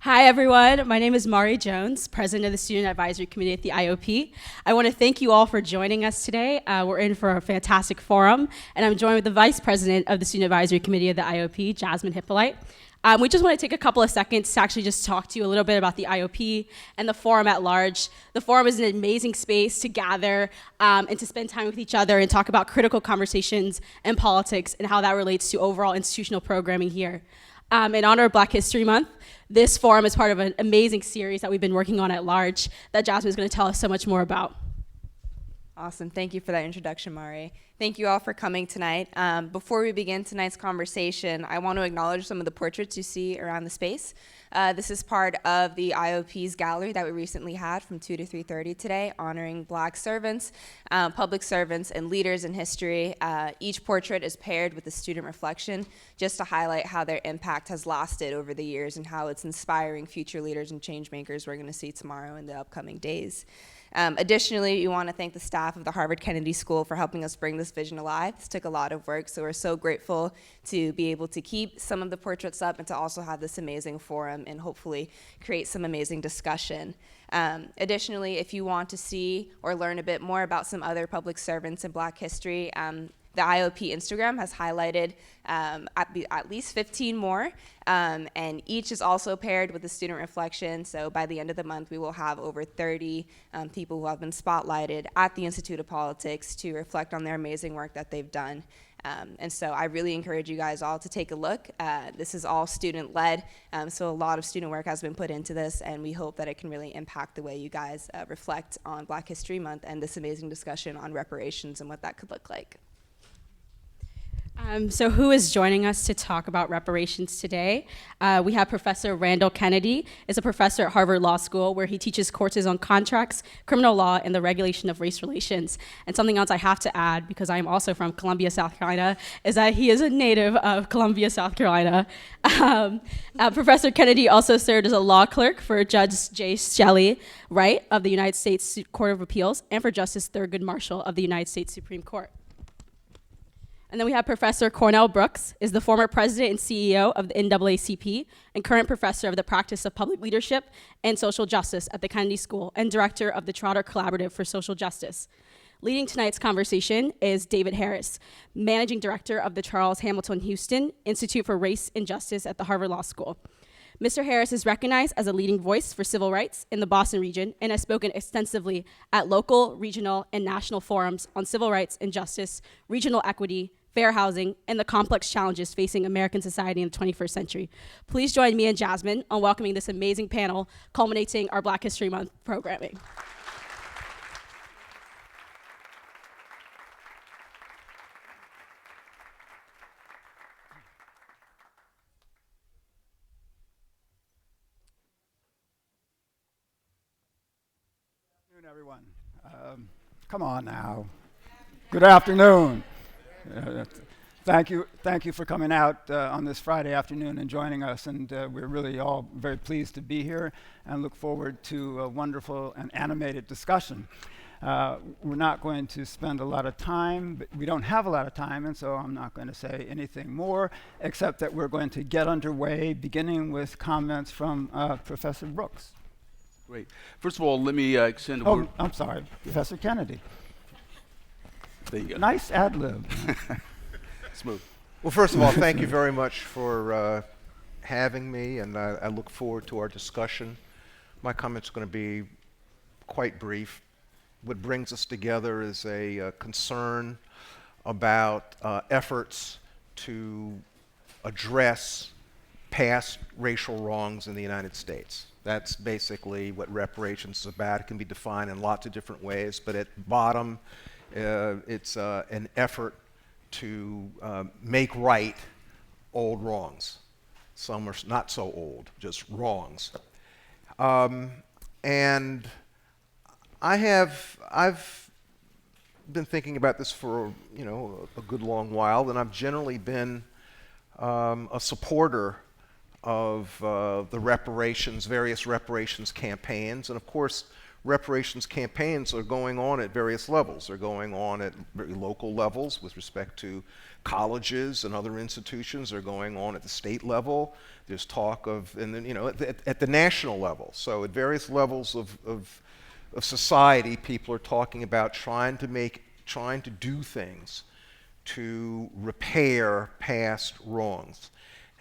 Hi, everyone. My name is Mari Jones, President of the Student Advisory Committee at the IOP. I want to thank you all for joining us today. We're in for a fantastic forum, and I'm joined with the Vice President of the Student Advisory Committee of the IOP, Jasmine Hippolyte. We just want to take a couple of seconds to actually just talk to you a little bit about the IOP and the forum at large. The forum is an amazing space to gather and to spend time with each other and talk about critical conversations and politics and how that relates to overall institutional programming here. In honor of Black History Month, this forum is part of an amazing series that we've been working on at large that Jasmine is going to tell us so much more about. Awesome. Thank you for that introduction, Mari. Thank you all for coming tonight. Before we begin tonight's conversation, I want to acknowledge some of the portraits you see around the space. This is part of the IOP's gallery that we recently had from 2 to 3:30 today, honoring Black servants, public servants, and leaders in history. Each portrait is paired with a student reflection just to highlight how their impact has lasted over the years and how it's inspiring future leaders and change makers we're going to see tomorrow in the upcoming days. Additionally, we want to thank the staff of the Harvard Kennedy School for helping us bring this vision alive. This took a lot of work, so we're so grateful to be able to keep some of the portraits up and to also have this amazing forum and hopefully create some amazing discussion. Additionally, if you want to see or learn a bit more about some other public servants in Black history, the IOP Instagram has highlighted at least 15 more, and each is also paired with a student reflection. So by the end of the month, we will have over 30 people who have been spotlighted at the Institute of Politics to reflect on their amazing work that they've done. And so I really encourage you guys all to take a look. This is all student-led, so a lot of student work has been put into this, and we hope that it can really impact the way you guys reflect on Black History Month and this amazing discussion on reparations and what that could look like. So who is joining us to talk about reparations today? We have Professor Randall Kennedy, is a professor at Harvard Law School where he teaches courses on contracts, criminal law, and the regulation of race relations. And something else I have to add, because I am also from Columbia, South Carolina, is that he is a native of Columbia, South Carolina. Professor Kennedy also served as a law clerk for Judge J. Shelley Wright of the United States Court of Appeals and for Justice Thurgood Marshall of the United States Supreme Court. And then we have Professor Cornell Brooks, is the former president and CEO of the NAACP and current professor of the practice of public leadership and social justice at the Kennedy School and director of the Trotter Collaborative for Social Justice. Leading tonight's conversation is David Harris, managing director of the Charles Hamilton Houston Institute for Race and Justice at the Harvard Law School. Mr. Harris is recognized as a leading voice for civil rights in the Boston region and has spoken extensively at local, regional, and national forums on civil rights and justice, regional equity, fair housing, and the complex challenges facing American society in the 21st century. Please join me and Jasmine on welcoming this amazing panel, culminating our Black History Month programming. Good afternoon, everyone. Come on now. Good afternoon. Thank you for coming out on this Friday afternoon and joining us, and we're really all very pleased to be here and look forward to a wonderful and animated discussion. We're not going to spend a lot of time, but we don't have a lot of time, and so I'm not going to say anything more, except that we're going to get underway, beginning with comments from Professor Brooks. Great. First of all, let me extend a word. I'm sorry, Professor Kennedy. There you go. Nice ad lib. Smooth. Well, first of all, thank you very much for having me, and I look forward to our discussion. My comments are going to be quite brief. What brings us together is a concern about efforts to address past racial wrongs in the United States. That's basically what reparations is about. It can be defined in lots of different ways, but at bottom, it's an effort to make right old wrongs. Some are not so old, just wrongs. And I've been thinking about this for a good long while, and I've generally been a supporter of the reparations, various reparations campaigns, and of course, reparations campaigns are going on at various levels. They're going on at very local levels with respect to colleges and other institutions. They're going on at the state level. There's talk of, and then, at the national level. So at various levels of society, people are talking about trying to do things to repair past wrongs.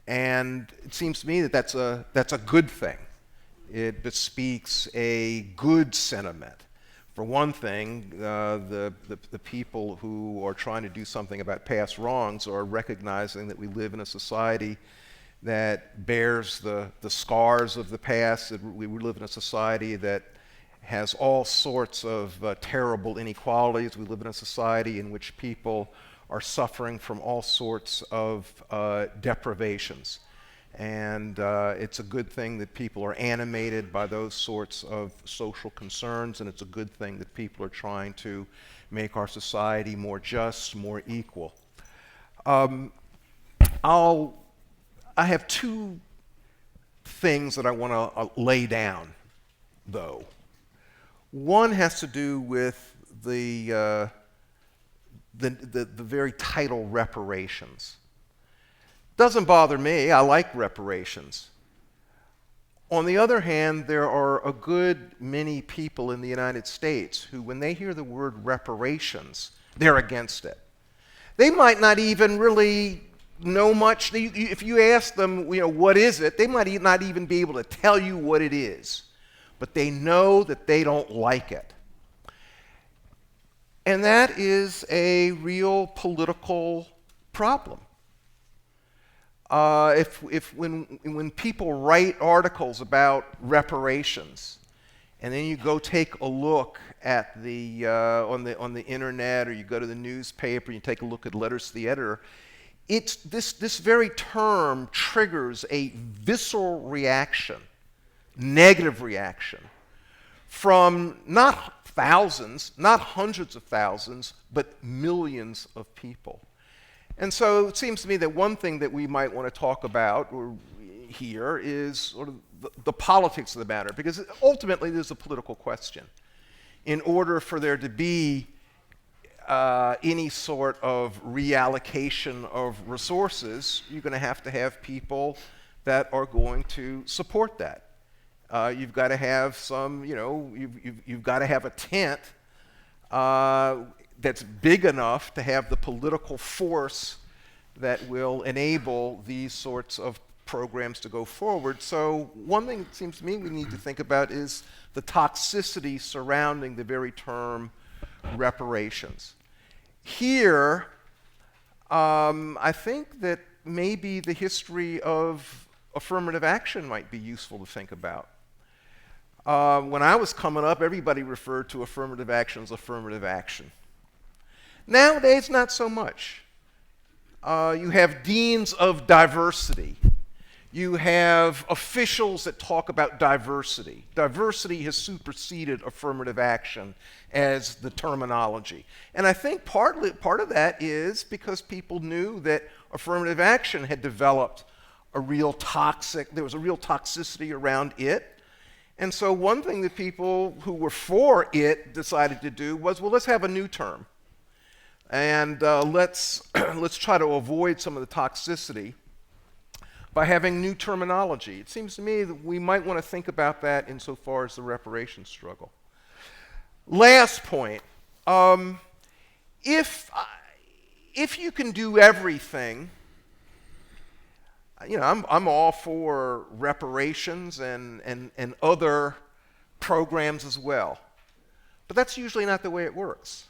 And it seems to me that that's a good thing. It bespeaks a good sentiment. For one thing, the people who are trying to do something about past wrongs are recognizing that we live in a society that bears the scars of the past, that we live in a society that has all sorts of terrible inequalities. We live in a society in which people are suffering from all sorts of deprivations. And it's a good thing that people are animated by those sorts of social concerns, and it's a good thing that people are trying to make our society more just, more equal. I have two things that I want to lay down, though. One has to do with the very title reparations. Doesn't bother me. I like reparations. On the other hand, there are a good many people in the United States who, when they hear the word reparations, they're against it. They might not even really know much. If you ask them, what is it, they might not even be able to tell you what it is. But they know that they don't like it. And that is a real political problem. When people write articles about reparations, and then you go take a look at on the internet, or you go to the newspaper, you take a look at letters to the editor, it's this very term triggers a visceral reaction, negative reaction, from not thousands, not hundreds of thousands, but millions of people. And so it seems to me that one thing that we might want to talk about here is sort of the politics of the matter, because ultimately there's a political question. In order for there to be any sort of reallocation of resources, you're going to have people that are going to support that. You've got to have some, you've got to have a tent that's big enough to have the political force that will enable these sorts of programs to go forward. So one thing it seems to me we need to think about is the toxicity surrounding the very term reparations. Here, I think that maybe the history of affirmative action might be useful to think about. When I was coming up, everybody referred to affirmative action as affirmative action. Nowadays, not so much. You have deans of diversity. You have officials that talk about diversity. Diversity has superseded affirmative action as the terminology. And I think part of that is because people knew that affirmative action had developed there was a real toxicity around it. And so one thing that people who were for it decided to do was, well, let's have a new term. And let's try to avoid some of the toxicity by having new terminology. It seems to me that we might want to think about that insofar as the reparations struggle. Last point, if you can do everything, I'm all for reparations and other programs as well. But that's usually not the way it works.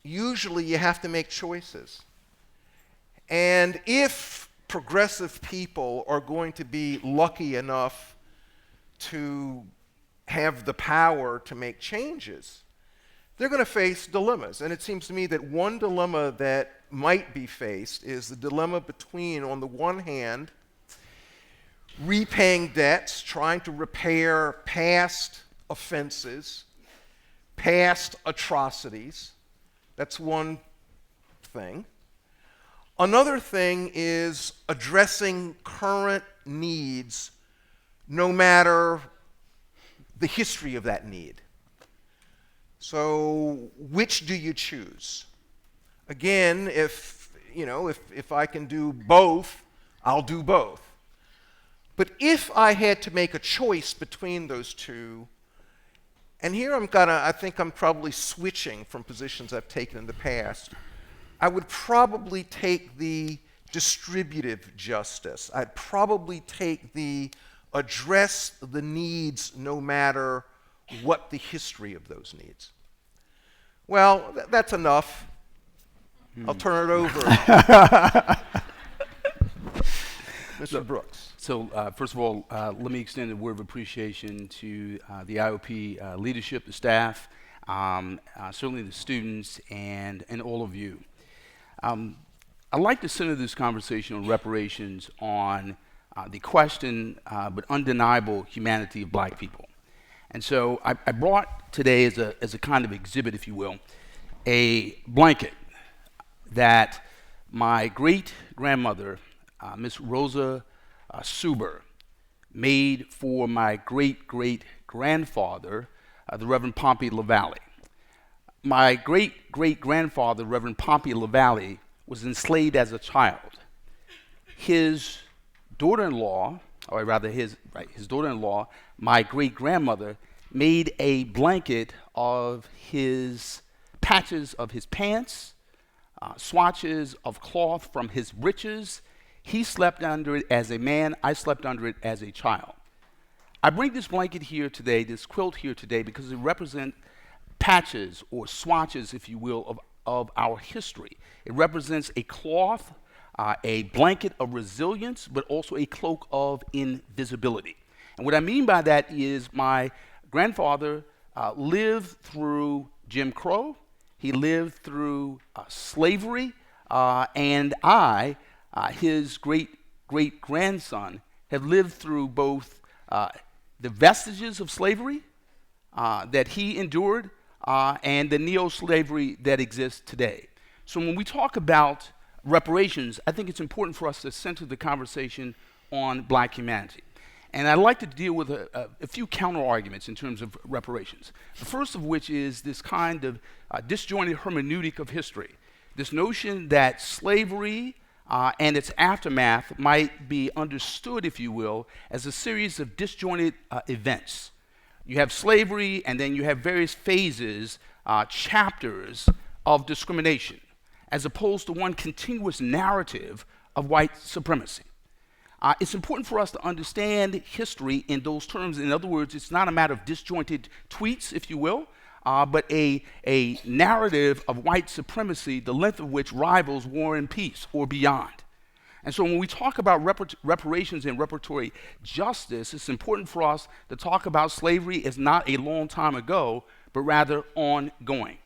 Usually you have to make choices. And if progressive people are going to be lucky enough to have the power to make changes, they're going to face dilemmas. And it seems to me that one dilemma that might be faced is the dilemma between, on the one hand, repaying debts, trying to repair past offenses, past atrocities. That's one thing. Another thing is addressing current needs, no matter the history of that need. So which do you choose? Again, if I can do both, I'll do both. But if I had to make a choice between those two, and here I think I'm probably switching from positions I've taken in the past, I would probably take the distributive justice. I'd probably take the address the needs no matter what the history of those needs. Well, that's enough. I'll turn it over. Mr. Brooks. So first of all, let me extend a word of appreciation to the IOP leadership, the staff, certainly the students, and all of you. I'd like to center this conversation on reparations on the question, but undeniable humanity of black people. And so I brought today as a kind of exhibit, if you will, a blanket that my great-grandmother, Miss Rosa Suber, made for my great-great-grandfather, the Reverend Pompey LaValle. My great-great-grandfather, Reverend Pompey LaValle, was enslaved as a child. His daughter-in-law, or rather his daughter-in-law, my great-grandmother, made a blanket of his patches of his pants, swatches of cloth from his breeches. He slept under it as a man. I slept under it as a child. I bring this blanket here today, this quilt here today, because it represents patches or swatches, if you will, of our history. It represents a cloth, a blanket of resilience, but also a cloak of invisibility. And what I mean by that is my grandfather lived through Jim Crow. He lived through slavery, and I, his great-great-grandson, have lived through both the vestiges of slavery that he endured and the neo-slavery that exists today. So when we talk about reparations, I think it's important for us to center the conversation on black humanity. And I'd like to deal with a few counter-arguments in terms of reparations. The first of which is this kind of disjointed hermeneutic of history. This notion that slavery and its aftermath might be understood, if you will, as a series of disjointed events. You have slavery, and then you have various phases, chapters of discrimination, as opposed to one continuous narrative of white supremacy. It's important for us to understand history in those terms. In other words, it's not a matter of disjointed tweets, if you will, but a narrative of white supremacy, the length of which rivals War and Peace or beyond. And so when we talk about reparations and reparatory justice, it's important for us to talk about slavery as not a long time ago, but rather ongoing.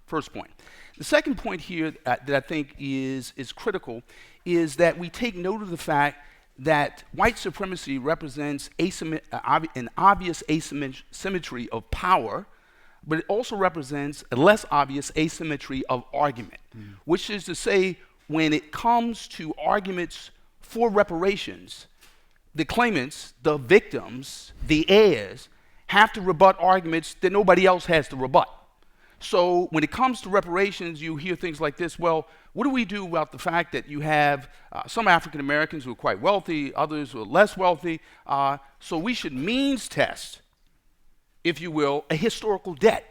First point. The second point here that I think is critical is that we take note of the fact that white supremacy represents an obvious asymmetry of power, but it also represents a less obvious asymmetry of argument, which is to say, when it comes to arguments for reparations, the claimants, the victims, the heirs, have to rebut arguments that nobody else has to rebut. So when it comes to reparations, you hear things like this: well, what do we do about the fact that you have some African Americans who are quite wealthy, others who are less wealthy, so we should means test, if you will, a historical debt.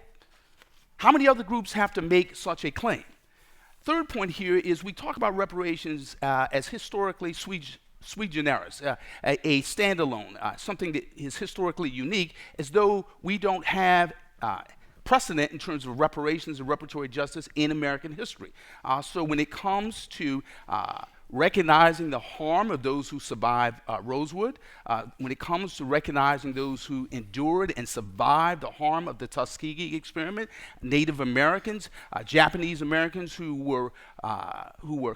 How many other groups have to make such a claim? Third point here is we talk about reparations as historically sui generis, a standalone, something that is historically unique, as though we don't have precedent in terms of reparations and reparatory justice in American history. So when it comes to recognizing the harm of those who survived Rosewood, when it comes to recognizing those who endured and survived the harm of the Tuskegee experiment, Native Americans, Japanese Americans who were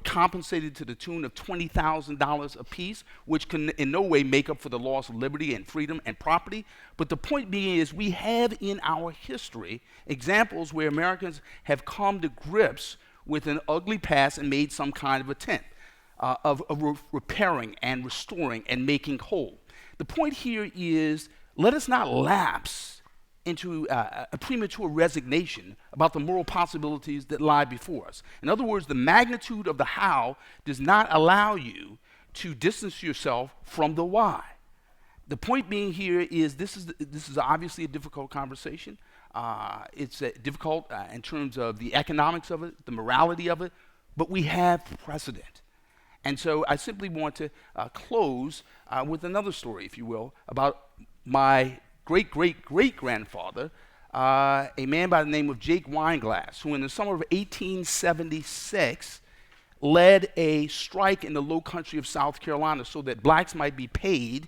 compensated to the tune of $20,000 apiece, which can in no way make up for the loss of liberty and freedom and property. But the point being is we have in our history examples where Americans have come to grips with an ugly past and made some kind of attempt of repairing and restoring and making whole. The point here is, let us not lapse into a premature resignation about the moral possibilities that lie before us. In other words, the magnitude of the how does not allow you to distance yourself from the why. The point being here is this is obviously a difficult conversation. It's difficult in terms of the economics of it, the morality of it, but we have precedent. And so I simply want to close with another story, if you will, about my great-great-great-grandfather, a man by the name of Jake Weinglass, who in the summer of 1876 led a strike in the low country of South Carolina so that blacks might be paid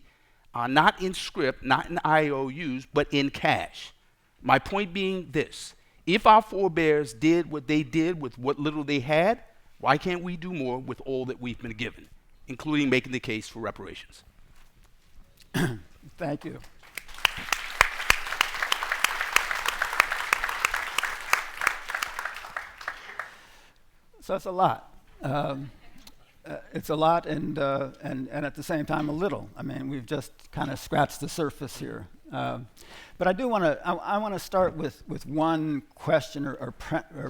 not in script, not in IOUs, but in cash. My point being this: if our forebears did what they did with what little they had, why can't we do more with all that we've been given, including making the case for reparations? Thank you. So it's a lot. It's a lot, and at the same time a little. I mean, we've just kind of scratched the surface here. But I do want to. I want to start with one question or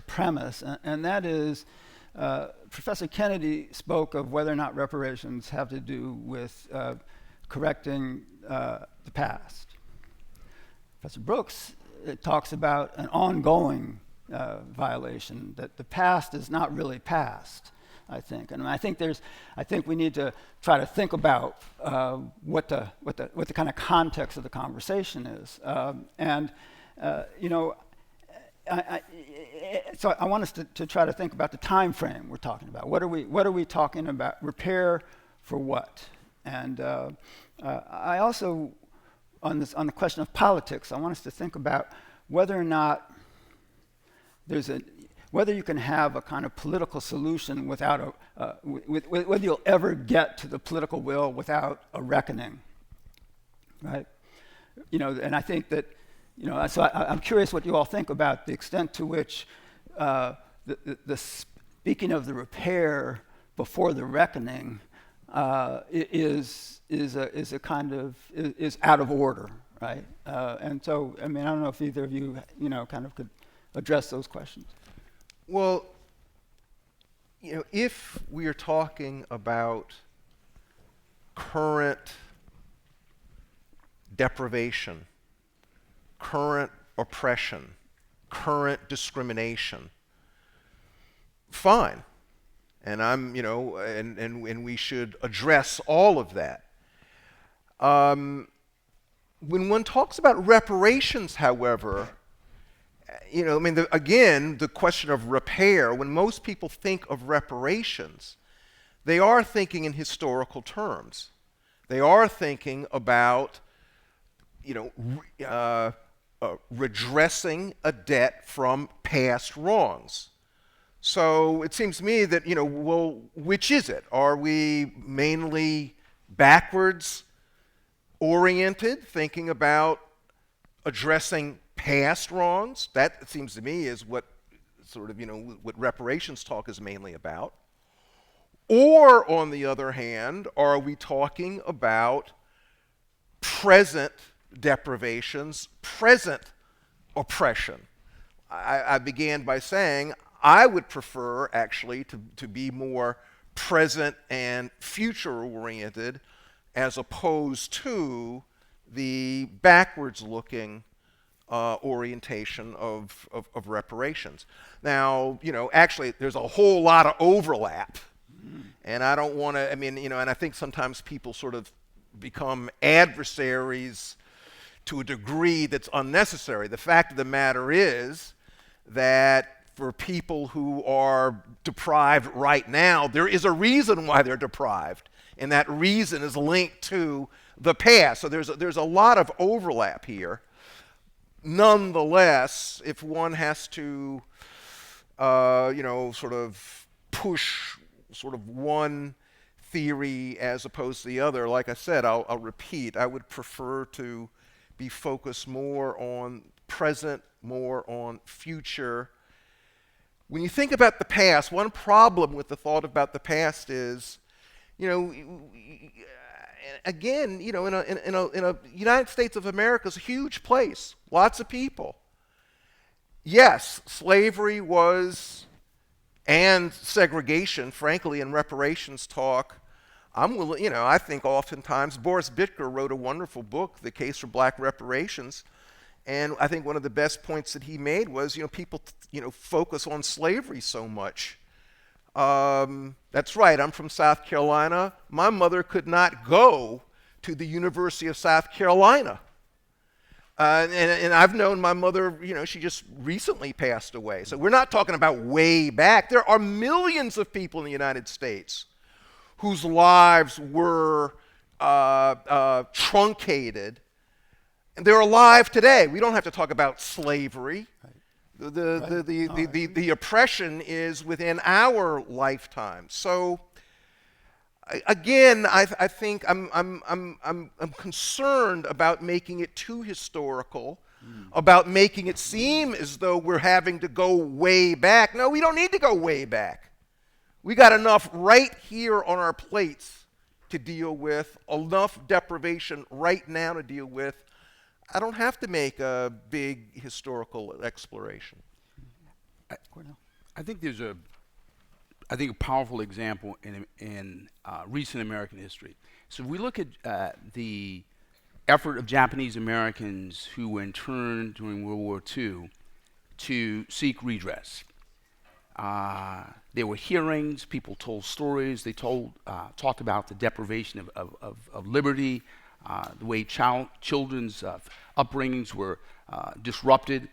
premise, and that is, Professor Kennedy spoke of whether or not reparations have to do with correcting the past. Professor Brooks talks about an ongoing violation, that the past is not really past, I think. And I think we need to try to think about what the kind of context of the conversation is. So I want us to try to think about the time frame we're talking about. What are we talking about? Repair for what? And I also, on the question of politics, I want us to think about whether or not whether you can have a kind of political solution without whether you'll ever get to the political will without a reckoning, right? And I think that, so I'm curious what you all think about the extent to which the speaking of the repair before the reckoning is out of order, right? And so, I mean, I don't know if either of you, kind of could address those questions. Well, if we are talking about current deprivation, current oppression, current discrimination, fine. And and we should address all of that. When one talks about reparations, however, again, the question of repair, when most people think of reparations, they are thinking in historical terms. They are thinking about, redressing a debt from past wrongs. So it seems to me that, well, which is it? Are we mainly backwards oriented, thinking about addressing past wrongs? That, it seems to me, is what what reparations talk is mainly about. Or, on the other hand, are we talking about present deprivations, present oppression? I began by saying I would prefer, actually, to be more present and future-oriented as opposed to the backwards-looking orientation of reparations. Now, actually, there's a whole lot of overlap, and I don't want to, and I think sometimes people sort of become adversaries to a degree that's unnecessary. The fact of the matter is that for people who are deprived right now, there is a reason why they're deprived, and that reason is linked to the past. So there's a lot of overlap here. Nonetheless, if one has to, sort of push sort of one theory as opposed to the other, like I said, I'll repeat, I would prefer to be focused more on present, more on future. When you think about the past, one problem with the thought about the past is, You know, again, you know, in a United States of America's a huge place, lots of people. Yes, slavery was, and segregation, frankly, in reparations talk. I'm willing, you know, I think oftentimes Boris Bitker wrote a wonderful book, The Case for Black Reparations, and I think one of the best points that he made was, you know, people, you know, focus on slavery so much. That's right, I'm from South Carolina. My mother could not go to the University of South Carolina. And I've known my mother, you know, she just recently passed away. So we're not talking about way back. There are millions of people in the United States whose lives were truncated. And they're alive today. We don't have to talk about slavery. The oppression is within our lifetime. So again, I think I'm concerned about making it too historical, about making it seem as though we're having to go way back. No, we don't need to go way back. We got enough right here on our plates to deal with, enough deprivation right now to deal with. I don't have to make a big historical exploration. Cornell. I think there's a powerful example in recent American history. So if we look at the effort of Japanese Americans who were interned during World War II to seek redress. There were hearings, people told stories, they talked about the deprivation of liberty, the way children's upbringings were disrupted.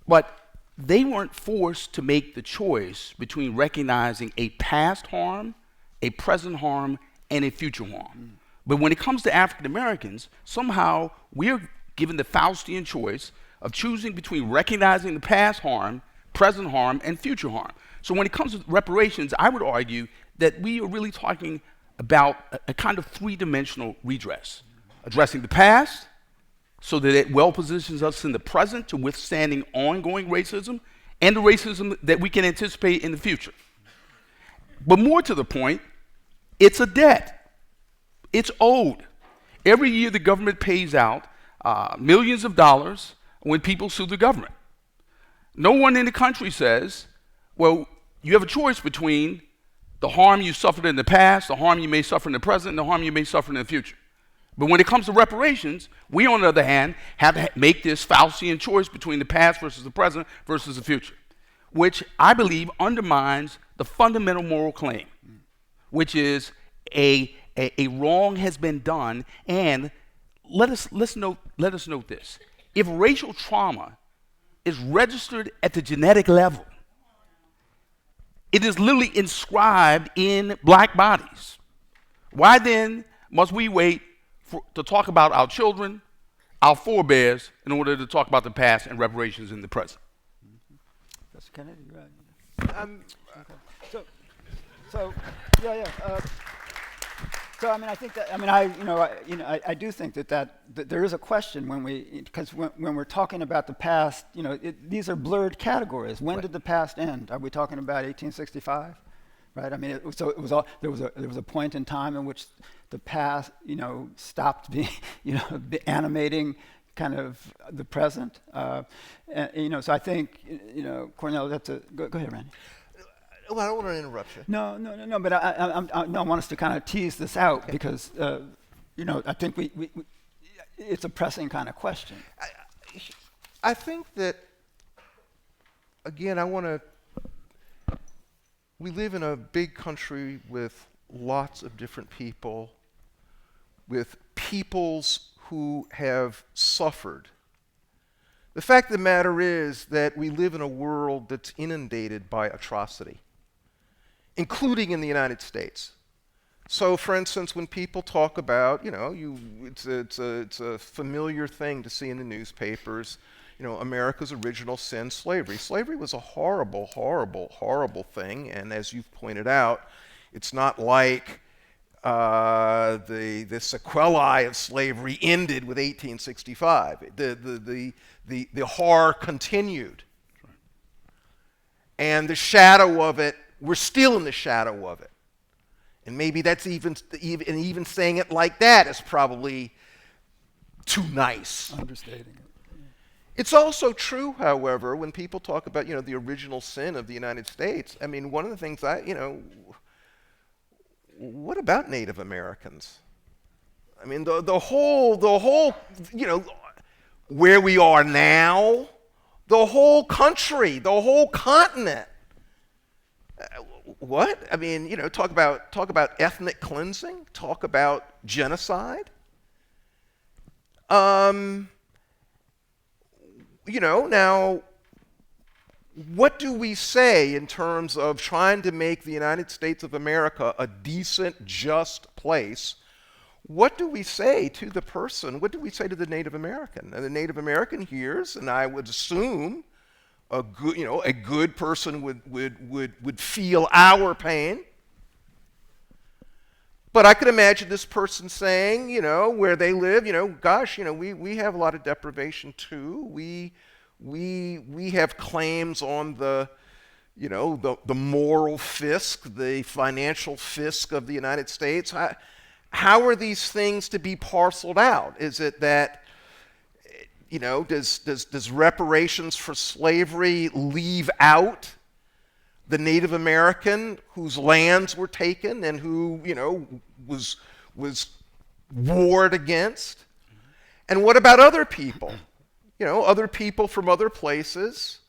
But they weren't forced to make the choice between recognizing a past harm, a present harm, and a future harm. But when it comes to African Americans, somehow we're given the Faustian choice of choosing between recognizing the past harm, present harm, and future harm. So when it comes to reparations, I would argue that we are really talking about a kind of three-dimensional redress, addressing the past so that it well positions us in the present to withstanding ongoing racism and the racism that we can anticipate in the future. But more to the point, it's a debt. It's owed. Every year the government pays out millions of dollars when people sue the government. No one in the country says, well, you have a choice between the harm you suffered in the past, the harm you may suffer in the present, and the harm you may suffer in the future. But when it comes to reparations, we, on the other hand, have to make this Faustian choice between the past versus the present versus the future, which I believe undermines the fundamental moral claim, which is a wrong has been done. And let us note this. If racial trauma is registered at the genetic level, it is literally inscribed in black bodies. Why then must we wait to talk about our children, our forebears, in order to talk about the past and reparations in the present? Mr. Kennedy, right? Okay. So I mean, I think that, I mean, I do think that there is a question because when we're talking about the past, you know, these are blurred categories. When did the past end? Are we talking about 1865? Right? I mean, there was a point in time in which the past, you know, stopped being, you know, animating kind of the present. You know, so I think, you know, Cornell, go ahead, Randy. Well, I don't want to interrupt you. No, but I want us to kind of tease this out because, you know, I think it's a pressing kind of question. I think that, again, we live in a big country with lots of different people, with peoples who have suffered. The fact of the matter is that we live in a world that's inundated by atrocity, including in the United States. So, for instance, when people talk about, you know, it's a familiar thing to see in the newspapers, you know, America's original sin, slavery. Slavery was a horrible, horrible, horrible thing, and as you've pointed out, it's not like the sequelae of slavery ended with 1865. The horror continued, and the shadow of it. We're still in the shadow of it. And maybe that's even saying it like that is probably too nice. Understating it. It's also true, however, when people talk about, the original sin of the United States. I mean, one of the things what about Native Americans? I mean, the whole, where we are now, the whole country, the whole continent. What? I mean, talk about ethnic cleansing, talk about genocide. Now, what do we say in terms of trying to make the United States of America a decent, just place? What do we say to the person? What do we say to the Native American? And the Native American hears, and I would assume a good person would feel our pain. But I could imagine this person saying, where they live, gosh, we have a lot of deprivation too. We have claims on the moral fisc, the financial fisc of the United States. How are these things to be parceled out? Is it that, does reparations for slavery leave out the Native American whose lands were taken and who, was warred against? And what about other people? Other people from other places.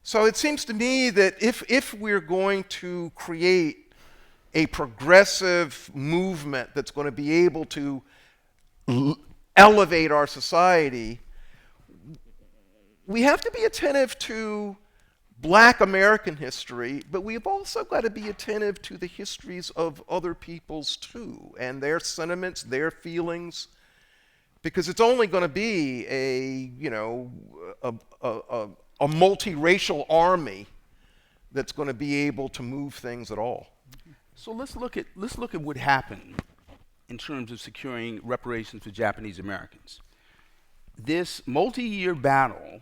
So it seems to me that if we're going to create a progressive movement that's going to be able to elevate our society, we have to be attentive to Black American history, but we've also got to be attentive to the histories of other peoples too, and their sentiments, their feelings, because it's only going to be a multiracial army that's going to be able to move things at all. So let's look at what happened in terms of securing reparations for Japanese Americans. This multi-year battle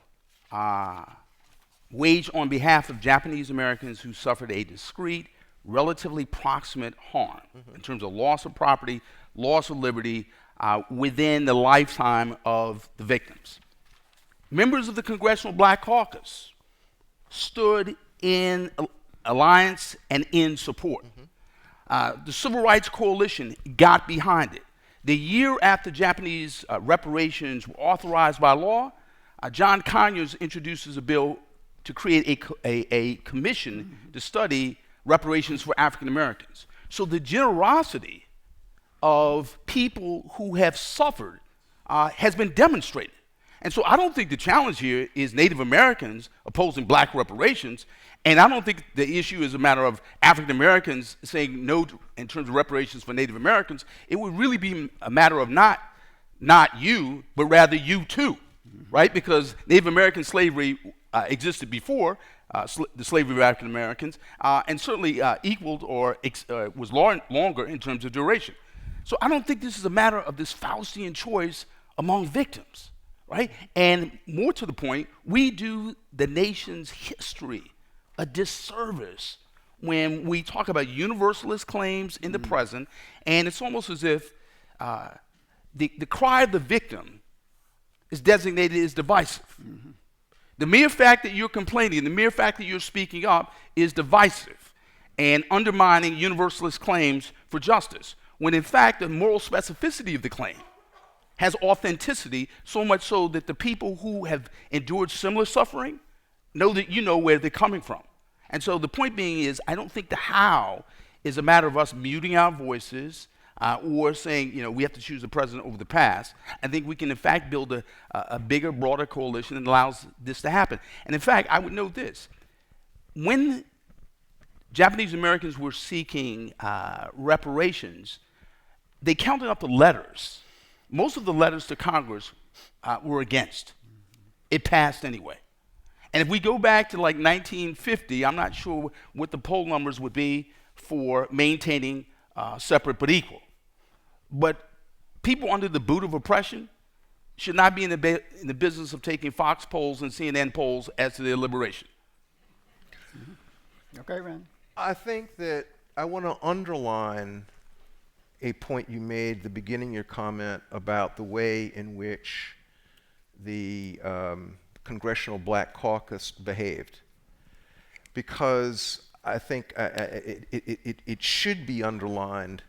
waged on behalf of Japanese Americans who suffered a discrete, relatively proximate harm in terms of loss of property, loss of liberty within the lifetime of the victims. Members of the Congressional Black Caucus stood in alliance and in support. The Civil Rights Coalition got behind it. The year after Japanese reparations were authorized by law, John Conyers introduces a bill to create a commission to study reparations for African Americans. So the generosity of people who have suffered has been demonstrated. And so I don't think the challenge here is Native Americans opposing Black reparations, and I don't think the issue is a matter of African Americans saying no in terms of reparations for Native Americans. It would really be a matter of not you, but rather you too, right? Because Native American slavery existed before the slavery of African Americans, and certainly equaled or was longer in terms of duration. So I don't think this is a matter of this Faustian choice among victims, right? And more to the point, we do the nation's history a disservice when we talk about universalist claims in the present, and it's almost as if the cry of the victim is designated as divisive. The mere fact that you're complaining, the mere fact that you're speaking up is divisive and undermining universalist claims for justice, when in fact the moral specificity of the claim has authenticity, so much so that the people who have endured similar suffering know that you know where they're coming from. And so the point being is, I don't think the how is a matter of us muting our voices or saying, we have to choose the present over the past. I think we can, in fact, build a bigger, broader coalition that allows this to happen. And in fact, I would note this. When Japanese Americans were seeking reparations, they counted up the letters. Most of the letters to Congress were against. It passed anyway. And if we go back to like 1950, I'm not sure what the poll numbers would be for maintaining separate but equal. But people under the boot of oppression should not be in the business of taking Fox polls and CNN polls as to their liberation. Okay, Rand. I think that I want to underline a point you made at the beginning of your comment about the way in which the Congressional Black Caucus behaved, because I think it should be underlined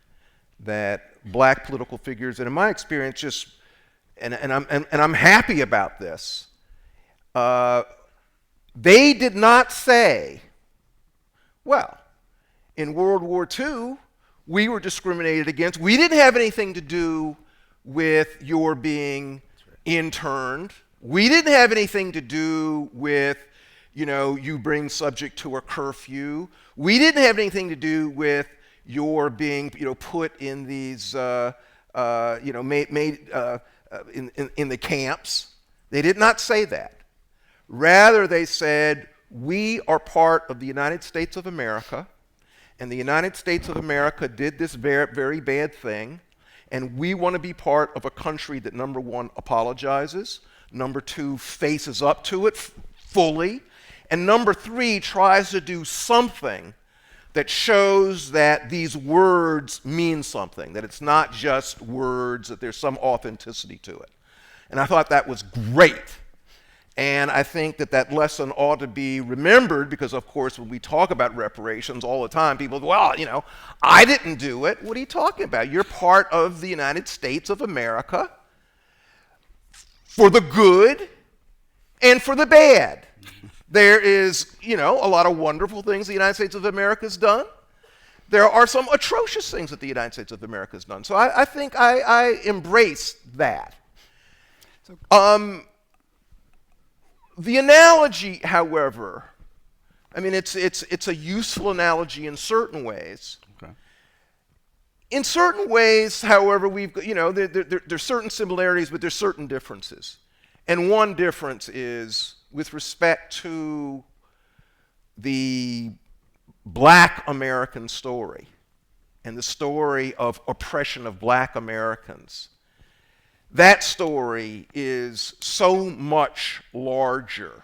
that black political figures, and in my experience, just and I'm happy about this. They did not say, well, in World War II, we were discriminated against. We didn't have anything to do with your being interned. We didn't have anything to do with, you being subject to a curfew. We didn't have anything to do with your being, put in these, made in the camps. They did not say that. Rather, they said, we are part of the United States of America, and the United States of America did this very, very bad thing, and we want to be part of a country that, number one, apologizes, number two, faces up to it fully, and number three, tries to do something that shows that these words mean something, that it's not just words, that there's some authenticity to it. And I thought that was great. And I think that lesson ought to be remembered because, of course, when we talk about reparations all the time, people go, well, I didn't do it. What are you talking about? You're part of the United States of America for the good and for the bad. There is, a lot of wonderful things the United States of America has done. There are some atrocious things that the United States of America has done. So I think I embrace that. The analogy, however, it's a useful analogy in certain ways. Okay. In certain ways, however, there's certain similarities, but there's certain differences. And one difference is with respect to the Black American story and the story of oppression of Black Americans. That story is so much larger.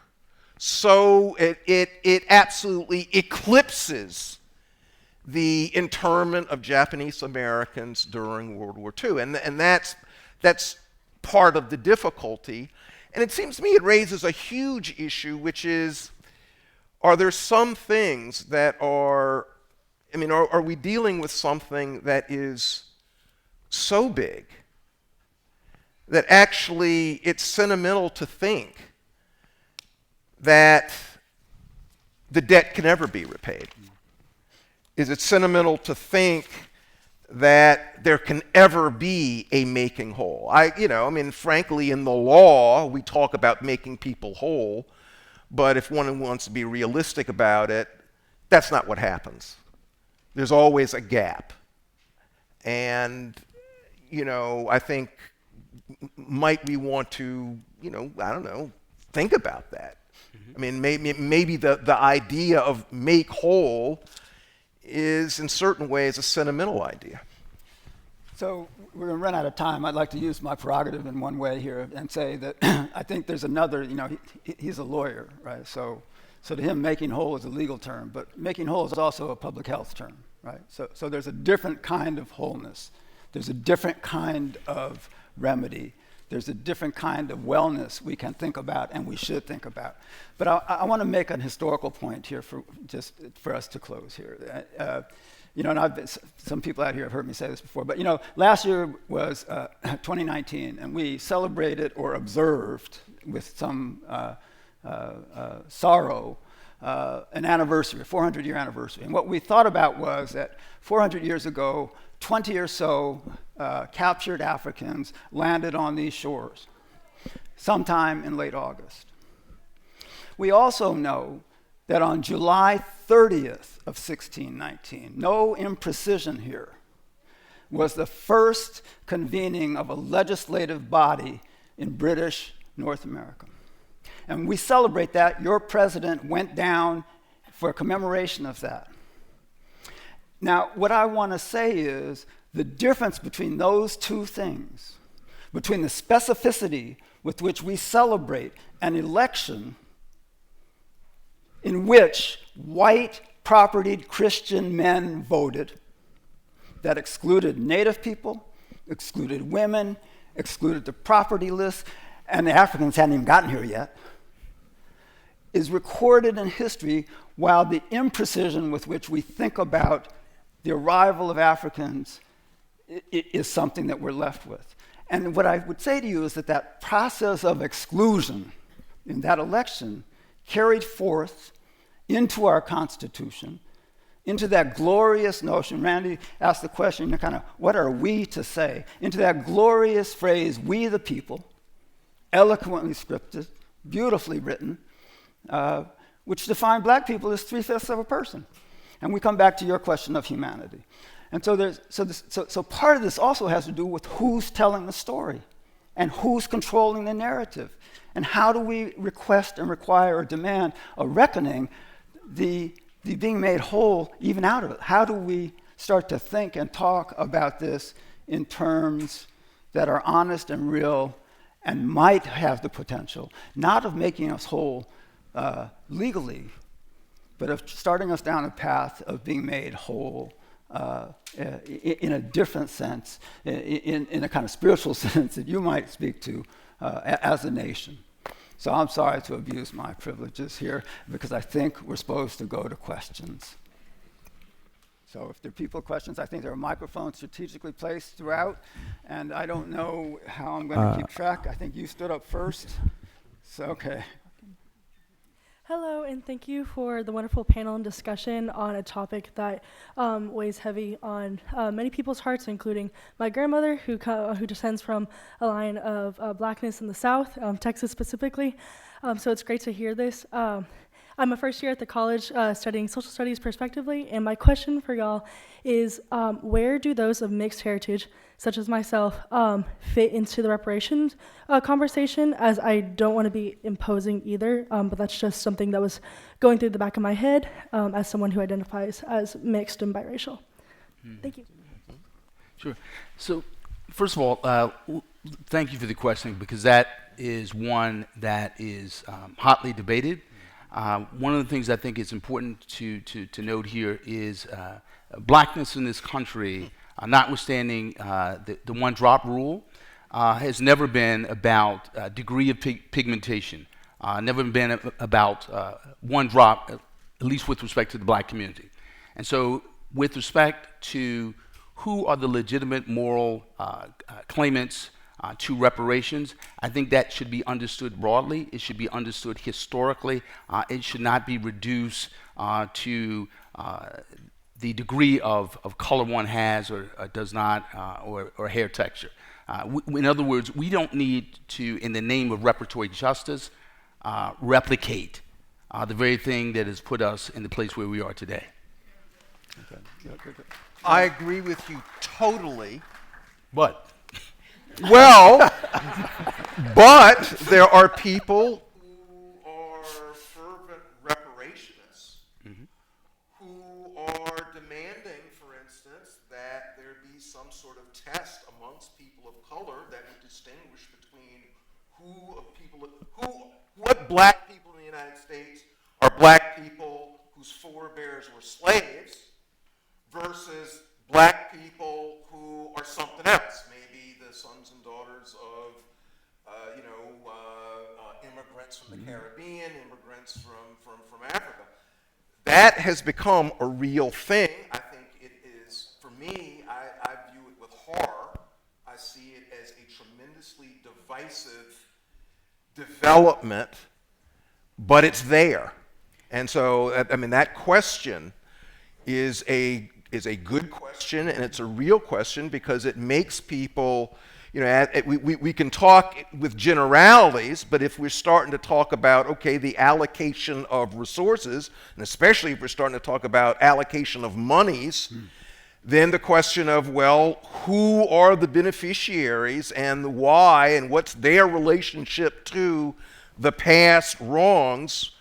So it absolutely eclipses the internment of Japanese Americans during World War II. And that's part of the difficulty. And it seems to me it raises a huge issue, which is, are there some things that are we dealing with something that is so big that actually it's sentimental to think that the debt can never be repaid? Is it sentimental to think that there can ever be a making whole? Frankly, in the law, we talk about making people whole, but if one wants to be realistic about it, that's not what happens. There's always a gap. And, I think, might we want to, think about that? Mm-hmm. Maybe the idea of make whole is in certain ways a sentimental idea. So we're going to run out of time. I'd like to use my prerogative in one way here and say that I think there's another, he's a lawyer, right? So to him, making whole is a legal term, but making whole is also a public health term, right? So there's a different kind of wholeness. There's a different kind of remedy. There's a different kind of wellness we can think about and we should think about. But I want to make an historical point here for us to close here. And some people out here have heard me say this before, but last year was 2019, and we celebrated or observed with some sorrow an anniversary, a 400-year anniversary. And what we thought about was that 400 years ago, 20 or so captured Africans landed on these shores sometime in late August. We also know that on July 30th of 1619, no imprecision here, was the first convening of a legislative body in British North America. And we celebrate that. Your president went down for a commemoration of that. Now, what I want to say is the difference between those two things, between the specificity with which we celebrate an election in which white white-propertied Christian men voted that excluded Native people, excluded women, excluded the propertyless, and the Africans hadn't even gotten here yet, is recorded in history, while the imprecision with which we think about the arrival of Africans is something that we're left with. And what I would say to you is that that process of exclusion in that election carried forth into our Constitution, into that glorious notion. Randy asked the question, kind of, what are we to say? Into that glorious phrase, we the people, eloquently scripted, beautifully written, which defined black people as 3/5 of a person. And we come back to your question of humanity. And so part of this also has to do with who's telling the story and who's controlling the narrative. And how do we request and require or demand a reckoning, the being made whole even out of it? How do we start to think and talk about this in terms that are honest and real and might have the potential, not of making us whole legally, but of starting us down a path of being made whole in a different sense, in a kind of spiritual sense that you might speak to as a nation. So I'm sorry to abuse my privileges here, because I think we're supposed to go to questions. So if there are people questions, I think there are microphones strategically placed throughout, and I don't know how I'm going to keep track. I think you stood up first. So, okay. Hello, and thank you for the wonderful panel and discussion on a topic that weighs heavy on many people's hearts, including my grandmother, who descends from a line of blackness in the South, Texas specifically. So it's great to hear this. I'm a first year at the college studying social studies prospectively, and my question for y'all is, where do those of mixed heritage, such as myself, fit into the reparations conversation? As I don't want to be imposing either, but that's just something that was going through the back of my head as someone who identifies as mixed and biracial. Thank you. Sure. So, first of all, thank you for the question, because that is one that is hotly debated. One of the things I think is important to note here is blackness in this country, notwithstanding the one-drop rule, has never been about degree of pigmentation, never been about one drop, at least with respect to the black community. And so with respect to who are the legitimate moral claimants to reparations, I think that should be understood broadly. It should be understood historically. It should not be reduced to the degree of color one has or does not, or hair texture. In other words, we don't need to, in the name of reparatory justice, replicate the very thing that has put us in the place where we are today. Okay. Good. I agree with you totally. But Well, but there are people who are fervent reparationists who are demanding, for instance, that there be some sort of test amongst people of color that would distinguish between what black people in the United States are black people whose forebears were slaves versus black people who are something else, maybe the sons and daughters of, immigrants from the Caribbean, immigrants from Africa. That has become a real thing. I think it is, for me, I view it with horror. I see it as a tremendously divisive development, but it's there. And so, I mean, that question is a good question, and it's a real question because it makes people, we can talk with generalities, but if we're starting to talk about, okay, the allocation of resources, and especially if we're starting to talk about allocation of monies, then the question of, well, who are the beneficiaries and why, and what's their relationship to the past wrongs,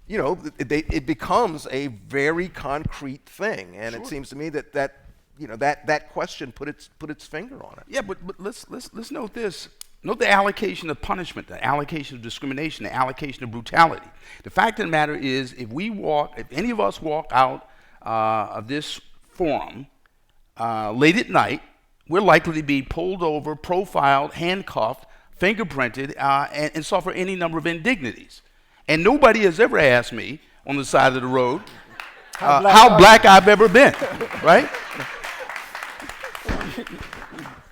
it becomes a very concrete thing, and It seems to me that question put its finger on it. yeah, but let's note this. Note the allocation of punishment, the allocation of discrimination, the allocation of brutality. The fact of the matter is, if any of us walk out of this forum, late at night, we're likely to be pulled over, profiled, handcuffed, fingerprinted, and suffer any number of indignities. And nobody has ever asked me on the side of the road how black I've ever been, right?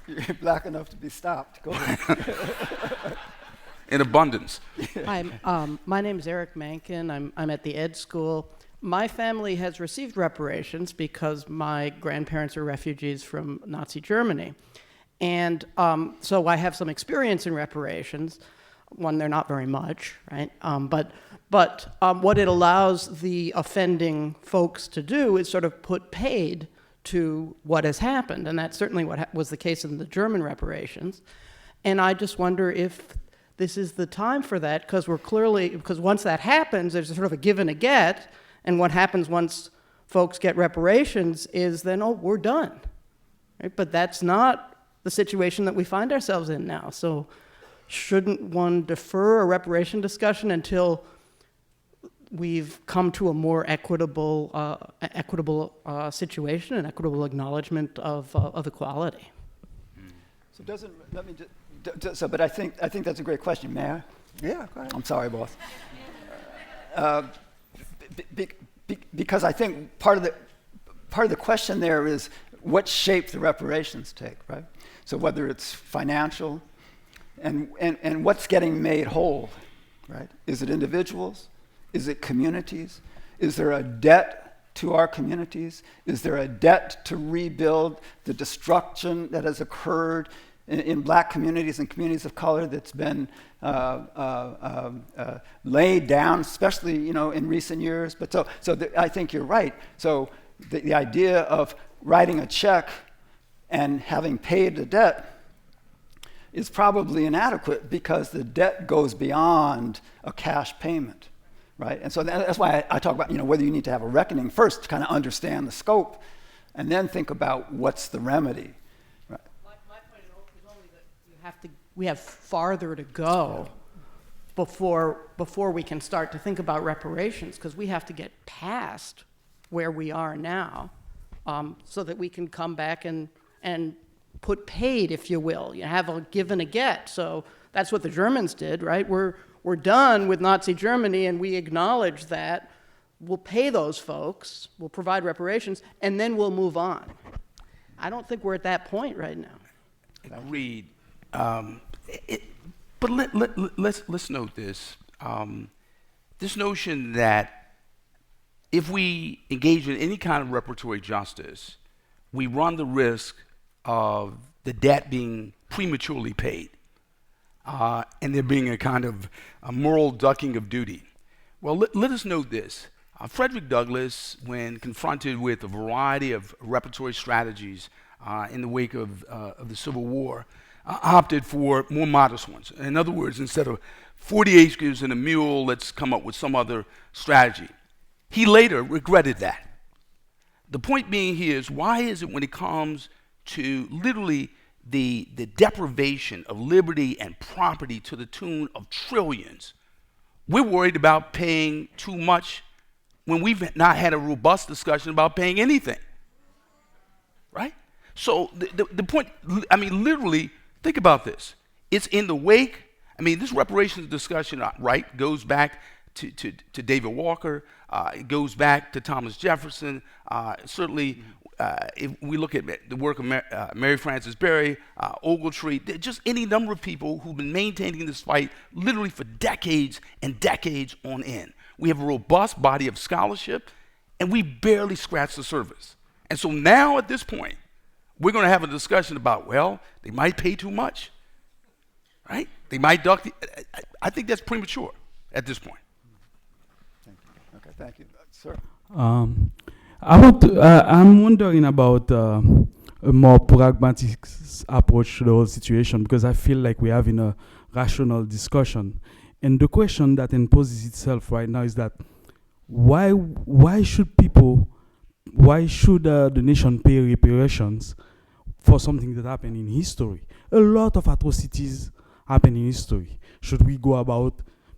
You're black enough to be stopped. Go ahead. In abundance. Hi, my name is Eric Menk, and I'm at the Ed School. My family has received reparations because my grandparents are refugees from Nazi Germany. And so I have some experience in reparations. One, they're not very much, right? But what it allows the offending folks to do is sort of put paid to what has happened. And that's certainly what was the case in the German reparations. And I just wonder if this is the time for that, because once that happens, there's a sort of a give and a get. And what happens once folks get reparations is then, oh, we're done. Right? But that's not the situation that we find ourselves in now. So shouldn't one defer a reparation discussion until we've come to a more equitable situation, an equitable acknowledgement of equality? So but I think that's a great question. May I? Yeah, go ahead. I'm sorry, boss. Because I think part of the question there is what shape the reparations take, right? So whether it's financial, and what's getting made whole, right? Is it individuals? Is it communities? Is there a debt to our communities? Is there a debt to rebuild the destruction that has occurred in black communities and communities of color that's been laid down, especially in recent years? But I think you're right. So the idea of writing a check and having paid the debt is probably inadequate because the debt goes beyond a cash payment, right? And so that's why I talk about whether you need to have a reckoning first to kind of understand the scope, and then think about what's the remedy. Right? My point is only that we have farther to go before we can start to think about reparations, because we have to get past where we are now, so that we can come back and put paid, if you will. You have a give and a get. So that's what the Germans did, right? We're done with Nazi Germany, and we acknowledge that. We'll pay those folks, we'll provide reparations, and then we'll move on. I don't think we're at that point right now. Agreed. But let's note this. This notion that if we engage in any kind of reparatory justice, we run the risk of the debt being prematurely paid, and there being a kind of a moral ducking of duty. Well, let us note this. Frederick Douglass, when confronted with a variety of reparatory strategies in the wake of the Civil War, opted for more modest ones. In other words, instead of 40 acres and a mule, let's come up with some other strategy. He later regretted that. The point being here is, why is it when it comes to literally the deprivation of liberty and property to the tune of trillions, we're worried about paying too much when we've not had a robust discussion about paying anything, right? So the point, literally, think about this. It's in the wake, this reparations discussion, right, goes back to David Walker, it goes back to Thomas Jefferson, certainly if we look at the work of Mary Frances Berry, Ogletree, just any number of people who've been maintaining this fight literally for decades and decades on end. We have a robust body of scholarship, and we barely scratched the surface. And so now at this point, we're going to have a discussion about, well, they might pay too much, right? They might duck. I think that's premature at this point. Thank you. Okay, thank you. Sir? I'm wondering about a more pragmatic approach to the whole situation, because I feel like we're having a rational discussion. And the question that imposes itself right now is that why should the nation pay reparations for something that happened in history? A lot of atrocities happen in history. Should we go about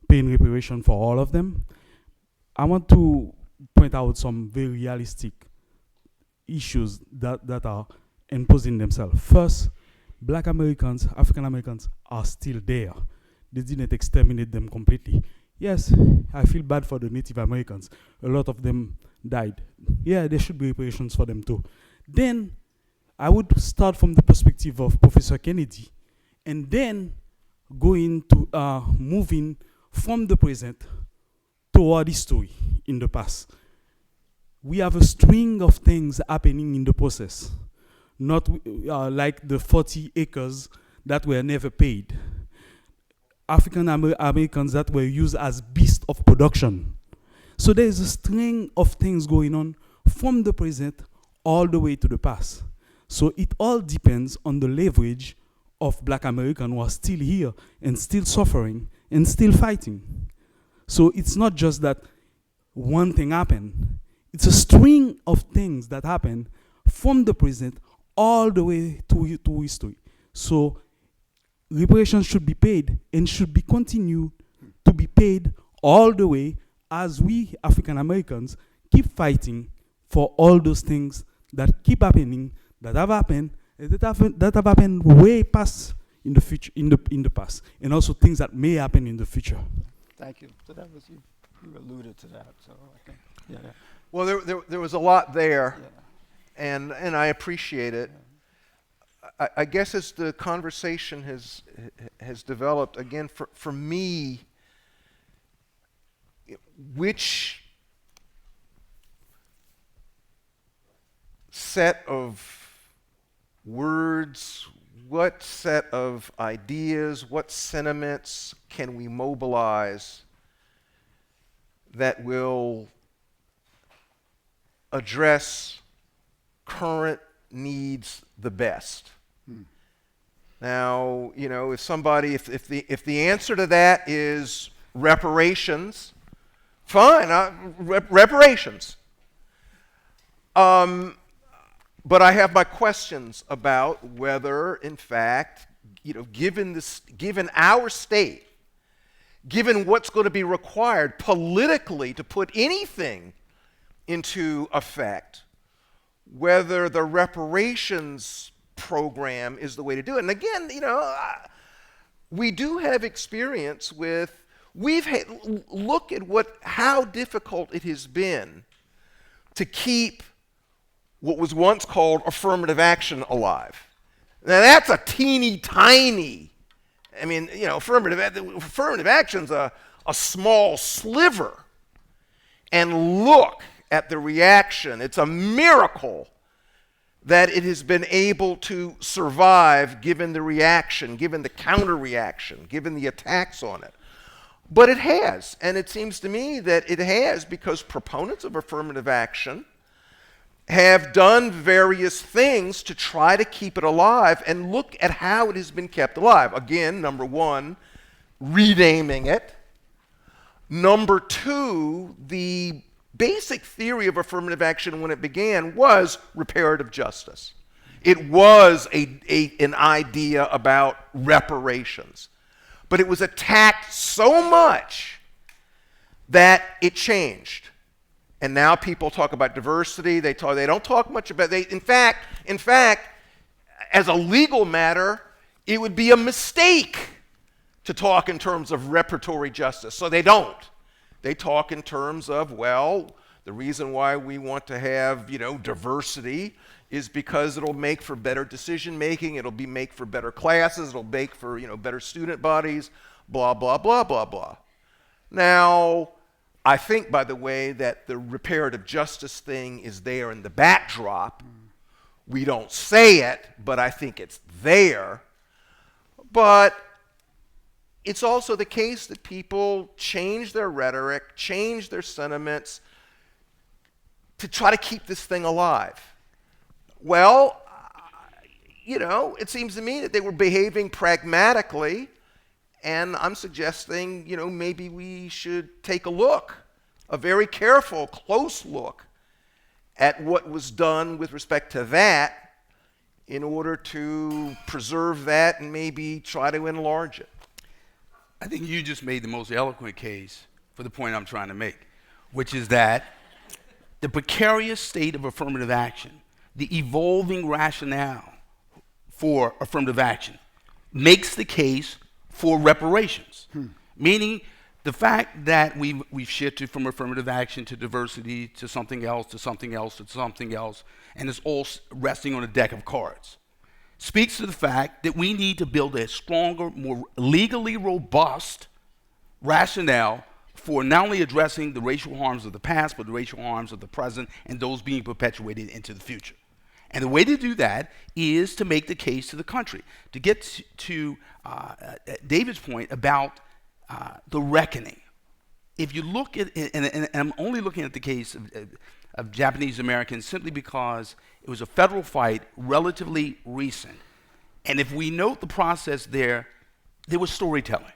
paying reparation for all of them? I want to point out some very realistic issues that are imposing themselves. First, Black Americans, African Americans are still there. They didn't exterminate them completely. Yes, I feel bad for the Native Americans. A lot of them died. Yeah, there should be reparations for them too. Then I would start from the perspective of Professor Kennedy, and then going to moving from the present toward history in the past. We have a string of things happening in the process, not like the 40 acres that were never paid. African Americans that were used as beasts of production. So there is a string of things going on from the present all the way to the past. So it all depends on the leverage of Black Americans who are still here and still suffering and still fighting. So it's not just that one thing happened. It's a string of things that happen from the present all the way to history. So reparations should be paid and should be continued to be paid all the way as we African Americans keep fighting for all those things that keep happening, that have happened, that have happened way past in the future, in the past, and also things that may happen in the future. Thank you. So that was you alluded to that. So I think, yeah. Well, there was a lot there, Yeah. and I appreciate it. I guess as the conversation has developed, again, for me, which set of words, what set of ideas, what sentiments can we mobilize that will address current needs the best? Now, you know, if the answer to that is reparations, fine, reparations. But I have my questions about whether, in fact, you know, given our state, given what's going to be required politically to put anything into effect, whether the reparations program is the way to do it. And again, you know, we do have experience with, look at how difficult it has been to keep what was once called affirmative action alive. Now that's a teeny tiny, I mean, you know, affirmative action's a small sliver. And look at the reaction. It's a miracle that it has been able to survive given the reaction, given the counter-reaction, given the attacks on it. But it has, and it seems to me that it has because proponents of affirmative action have done various things to try to keep it alive, and look at how it has been kept alive. Again, number one, renaming it. Number two, the basic theory of affirmative action when it began was reparative justice. It was an idea about reparations. But it was attacked so much that it changed. And now people talk about diversity. They don't talk much about in fact, as a legal matter, it would be a mistake to talk in terms of reparatory justice. So they don't. They talk in terms of, well, the reason why we want to have, you know, diversity is because it'll make for better decision making, it'll make for better classes, it'll make for, you know, better student bodies, blah, blah, blah, blah, blah. Now, I think, by the way, that the reparative justice thing is there in the backdrop. We don't say it, but I think it's there. But it's also the case that people change their rhetoric, change their sentiments to try to keep this thing alive. Well, you know, it seems to me that they were behaving pragmatically, and I'm suggesting, you know, maybe we should take a look, a very careful, close look at what was done with respect to that in order to preserve that and maybe try to enlarge it. I think you just made the most eloquent case for the point I'm trying to make, which is that the precarious state of affirmative action, the evolving rationale for affirmative action, makes the case for reparations. Meaning the fact that we've shifted from affirmative action to diversity to something else, to something else, to something else, and it's all resting on a deck of cards, speaks to the fact that we need to build a stronger, more legally robust rationale for not only addressing the racial harms of the past, but the racial harms of the present and those being perpetuated into the future. And the way to do that is to make the case to the country. To get to David's point about the reckoning. If you look at, and I'm only looking at the case of Japanese Americans simply because it was a federal fight, relatively recent. And if we note the process there was storytelling.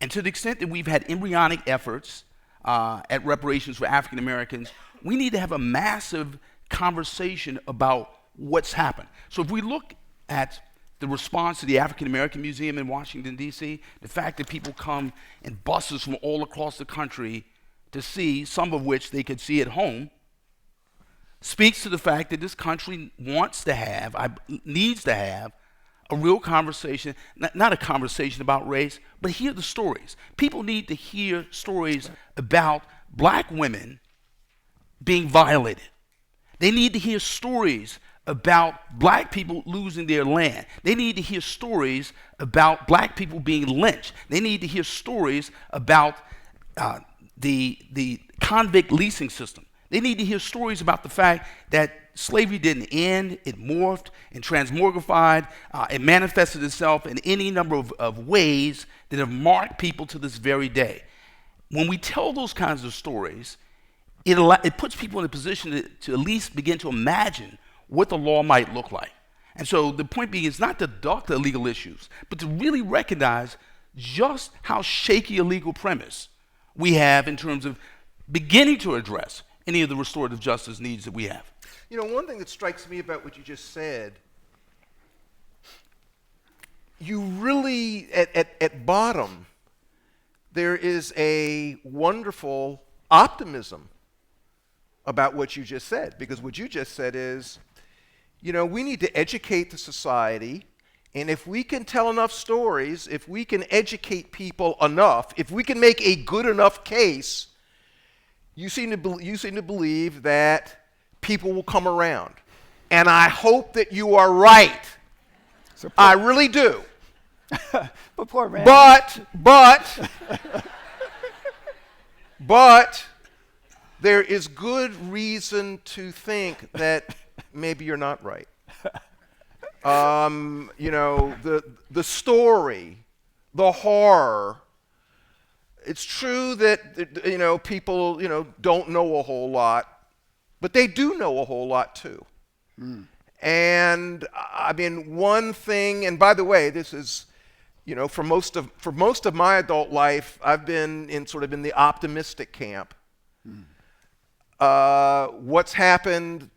And to the extent that we've had embryonic efforts at reparations for African Americans, we need to have a massive conversation about what's happened. So if we look at the response to the African American Museum in Washington, D.C., the fact that people come in buses from all across the country to see, some of which they could see at home, speaks to the fact that this country wants to have, needs to have, a real conversation, not a conversation about race, but hear the stories. People need to hear stories about black women being violated. They need to hear stories about black people losing their land. They need to hear stories about black people being lynched. They need to hear stories about the convict leasing system. They need to hear stories about the fact that slavery didn't end, it morphed and transmogrified, it manifested itself in any number of ways that have marked people to this very day. When we tell those kinds of stories, it puts people in a position to at least begin to imagine what the law might look like. And so the point being is not to duck the legal issues, but to really recognize just how shaky a legal premise we have in terms of beginning to address any of the restorative justice needs that we have. You know, one thing that strikes me about what you just said, you really, at bottom, there is a wonderful optimism about what you just said, because what you just said is, you know, we need to educate the society, and if we can tell enough stories, if we can educate people enough, if we can make a good enough case, you seem to believe that people will come around. And I hope that you are right. I really do. But poor Randall. But there is good reason to think that maybe you're not right. You know, the story, the horror. It's true that, you know, people, you know, don't know a whole lot, but they do know a whole lot too. And I mean, one thing, and by the way, this is, you know, for most of my adult life, I've been in the optimistic camp. What's happened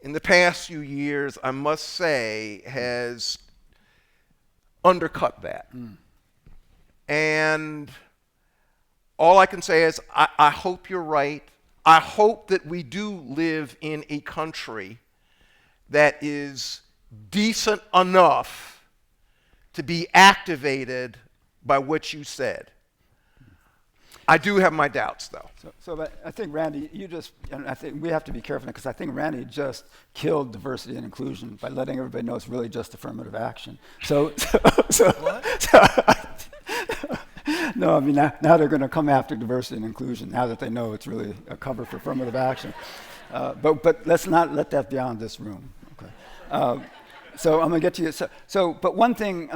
in the past few years, I must say, has undercut that. And all I can say is, I hope you're right. I hope that we do live in a country that is decent enough to be activated by what you said. I do have my doubts, though. So I think, Randy, I think we have to be careful because I think Randy just killed diversity and inclusion by letting everybody know it's really just affirmative action. No, I mean, now they're going to come after diversity and inclusion now that they know it's really a cover for affirmative action. But let's not let that be on this room. Okay. So I'm going to get to you. But one thing,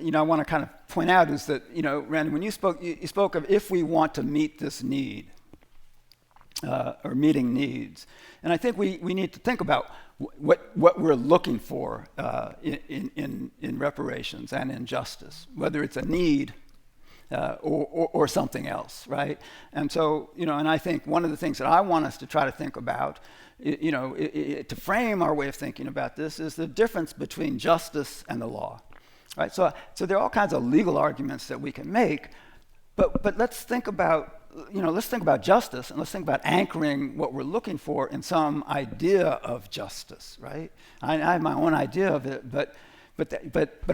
you know, I want to kind of point out is that, you know, Randy, when you spoke of if we want to meet this need, or meeting needs, and I think we need to think about what we're looking for in reparations and in justice, whether it's a need or something else, right? And so, you know, and I think one of the things that I want us to try to think about, you know, to frame our way of thinking about this is the difference between justice and the law, right? So there are all kinds of legal arguments that we can make, but let's think about let's think about justice, and let's think about anchoring what we're looking for in some idea of justice, right? I have my own idea of it, but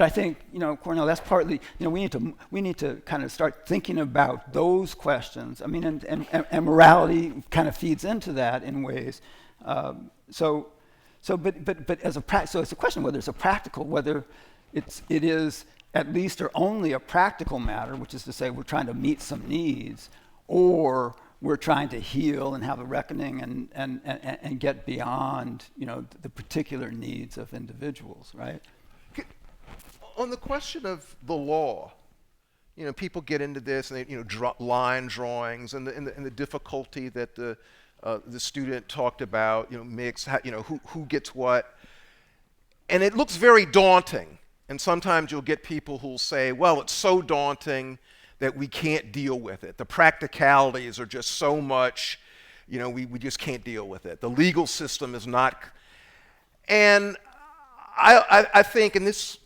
I think, Cornell, that's partly, we need to kind of start thinking about those questions. I mean, and morality kind of feeds into that in ways. So it's a question whether it's a practical, whether it is at least or only a practical matter, which is to say we're trying to meet some needs, or we're trying to heal and have a reckoning and get beyond, the particular needs of individuals, right? On the question of the law, people get into this and they, draw line drawings and the difficulty that the student talked about, mix, who gets what, and it looks very daunting. And sometimes you'll get people who'll say, well, it's so daunting that we can't deal with it. The practicalities are just so much, we just can't deal with it. The legal system is not. And I think, and this,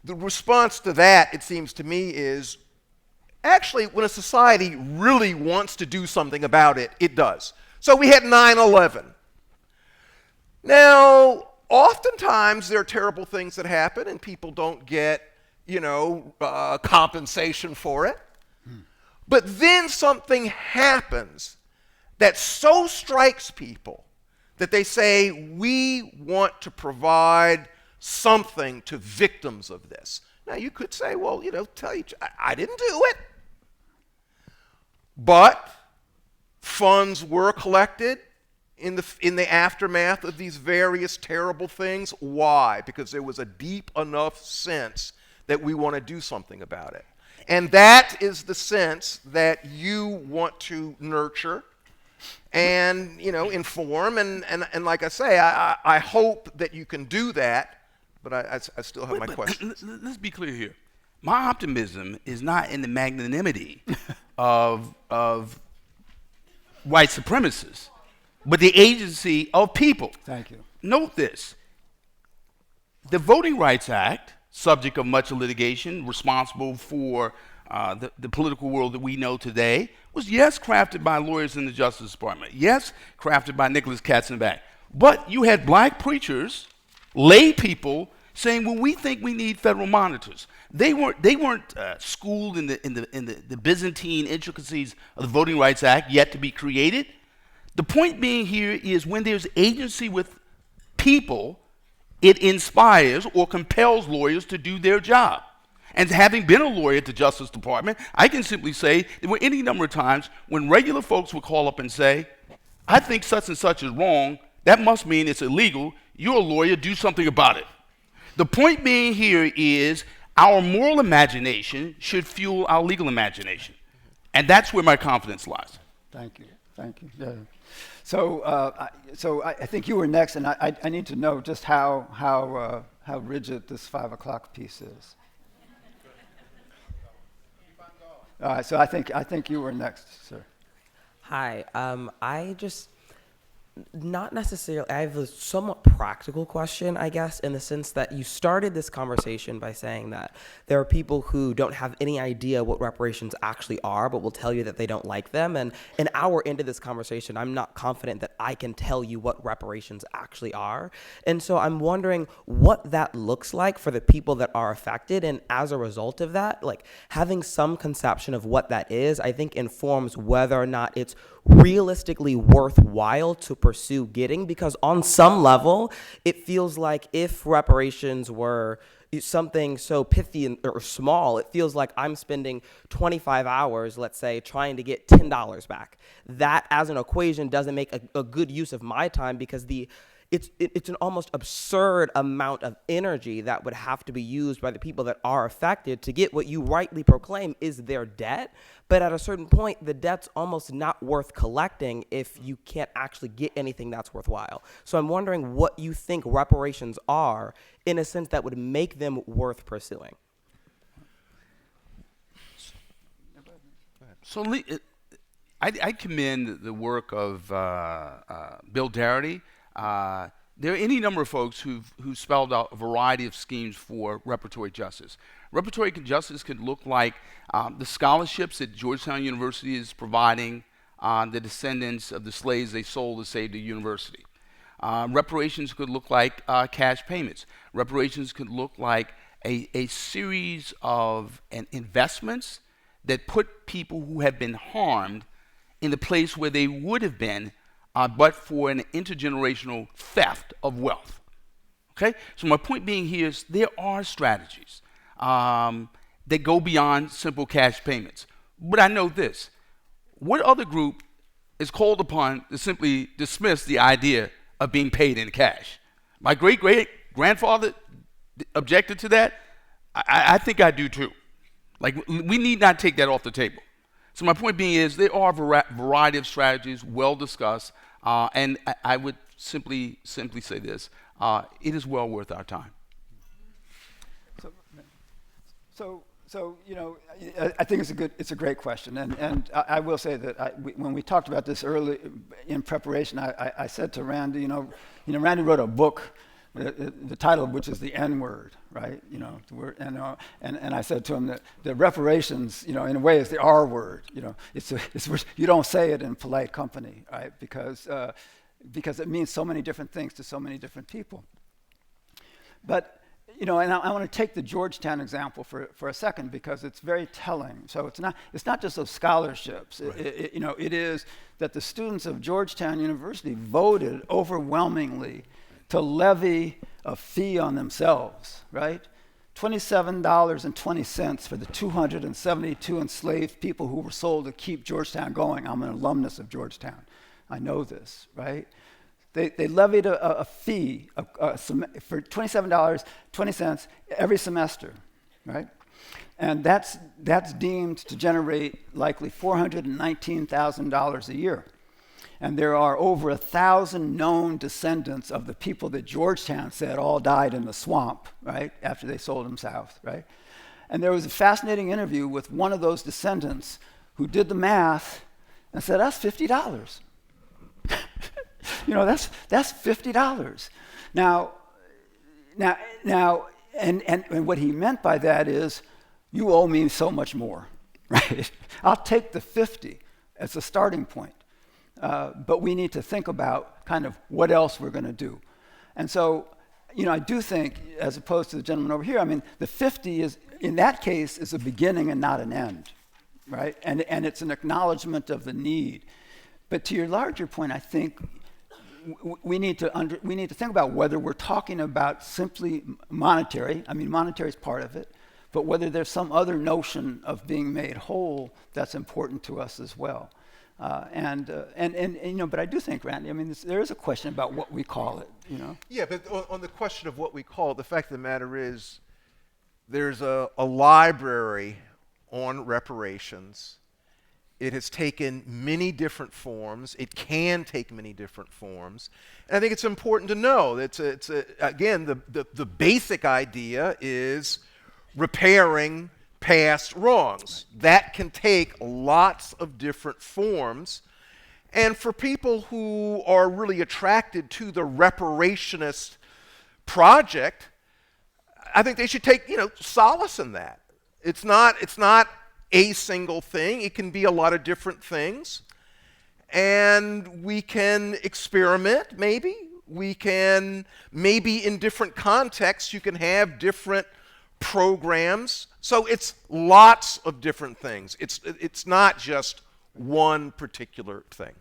the response to that, it seems to me, is actually when a society really wants to do something about it, it does. So we had 9/11. Now, oftentimes there are terrible things that happen and people don't get, compensation for it. But then something happens that so strikes people that they say, we want to provide something to victims of this. Now you could say, well, I didn't do it. But funds were collected in the aftermath of these various terrible things. Why? Because there was a deep enough sense that we want to do something about it. And that is the sense that you want to nurture and, inform. And like I say, I hope that you can do that, but I still have my questions. Let's be clear here. My optimism is not in the magnanimity of white supremacists, but the agency of people. Thank you. Note this. The Voting Rights Act, subject of much litigation, responsible for the political world that we know today, was, yes, crafted by lawyers in the Justice Department. Yes, crafted by Nicholas Katzenbach. But you had black preachers, lay people, saying, well, we think we need federal monitors. They weren't schooled in the Byzantine intricacies of the Voting Rights Act yet to be created. The point being here is when there's agency with people, it inspires or compels lawyers to do their job. And having been a lawyer at the Justice Department, I can simply say there were any number of times when regular folks would call up and say, I think such and such is wrong. That must mean it's illegal. You're a lawyer. Do something about it. The point being here is our moral imagination should fuel our legal imagination. And that's where my confidence lies. Thank you. Yeah. So I think you were next, and I need to know just how rigid this 5 o'clock piece is. All right, so I think you were next, sir. Hi, not necessarily, I have a somewhat practical question, I guess, in the sense that you started this conversation by saying that there are people who don't have any idea what reparations actually are, but will tell you that they don't like them. And an hour into this conversation, I'm not confident that I can tell you what reparations actually are. And so I'm wondering what that looks like for the people that are affected. And as a result of that, like having some conception of what that is, I think informs whether or not it's realistically worthwhile to pursue getting, because on some level, it feels like if reparations were something so pithy or small, it feels like I'm spending 25 hours, let's say, trying to get $10 back. That as an equation doesn't make a good use of my time, because it's an almost absurd amount of energy that would have to be used by the people that are affected to get what you rightly proclaim is their debt. But at a certain point, the debt's almost not worth collecting if you can't actually get anything that's worthwhile. So I'm wondering what you think reparations are in a sense that would make them worth pursuing. So I commend the work of Bill Darity. There are any number of folks who've spelled out a variety of schemes for reparatory justice. Reparatory justice could look like the scholarships that Georgetown University is providing the descendants of the slaves they sold to save the university. Reparations could look like cash payments. Reparations could look like a series of investments that put people who have been harmed in the place where they would have been but for an intergenerational theft of wealth. Okay? So my point being here is there are strategies that go beyond simple cash payments. But I know this. What other group is called upon to simply dismiss the idea of being paid in cash? My great-great-grandfather objected to that. I think I do too. Like, we need not take that off the table. So my point being is there are a variety of strategies, well discussed, and I would simply say this. It is well worth our time. So you know, I think it's a great question, and I will say that when we talked about this early in preparation, I said to Randy, you know, Randy wrote a book, the title of which is the N-word, right? You know, and I said to him that the reparations, you know, in a way is the R word. You know, it's you don't say it in polite company, right? Because it means so many different things to so many different people. But you know, and I want to take the Georgetown example for a second because it's very telling. So it's not just those scholarships. Right. You know, it is that the students of Georgetown University voted overwhelmingly to levy a fee on themselves, right? $27.20 for the 272 enslaved people who were sold to keep Georgetown going. I'm an alumnus of Georgetown. I know this, right? They levied a fee for $27.20 every semester, right? And that's deemed to generate likely $419,000 a year. And there are over 1,000 known descendants of the people that Georgetown said all died in the swamp, right, after they sold them south, right? And there was a fascinating interview with one of those descendants who did the math and said, that's $50. You know, that's $50. Now, and what he meant by that is, you owe me so much more, right? I'll take the 50 as a starting point, but we need to think about kind of what else we're going to do. And so, you know, I do think, as opposed to the gentleman over here, I mean, the 50 is, in that case, is a beginning and not an end, right? And it's an acknowledgement of the need. But to your larger point, I think we need to think about whether we're talking about simply monetary. I mean, monetary is part of it, but whether there's some other notion of being made whole that's important to us as well. And you know, but I do think, Randy, I mean, there is a question about what we call it. You know. Yeah, but on the question of what we call it, the fact of the matter is, there's a library on reparations. It has taken many different forms. It can take many different forms. And I think it's important to know that again, the basic idea is repairing past wrongs. That can take lots of different forms. And for people who are really attracted to the reparationist project, I think they should take, you know, solace in that. It's not a single thing. It can be a lot of different things. And we can experiment, maybe. We can, maybe in different contexts, you can have different programs. So it's lots of different things. It's not just one particular thing.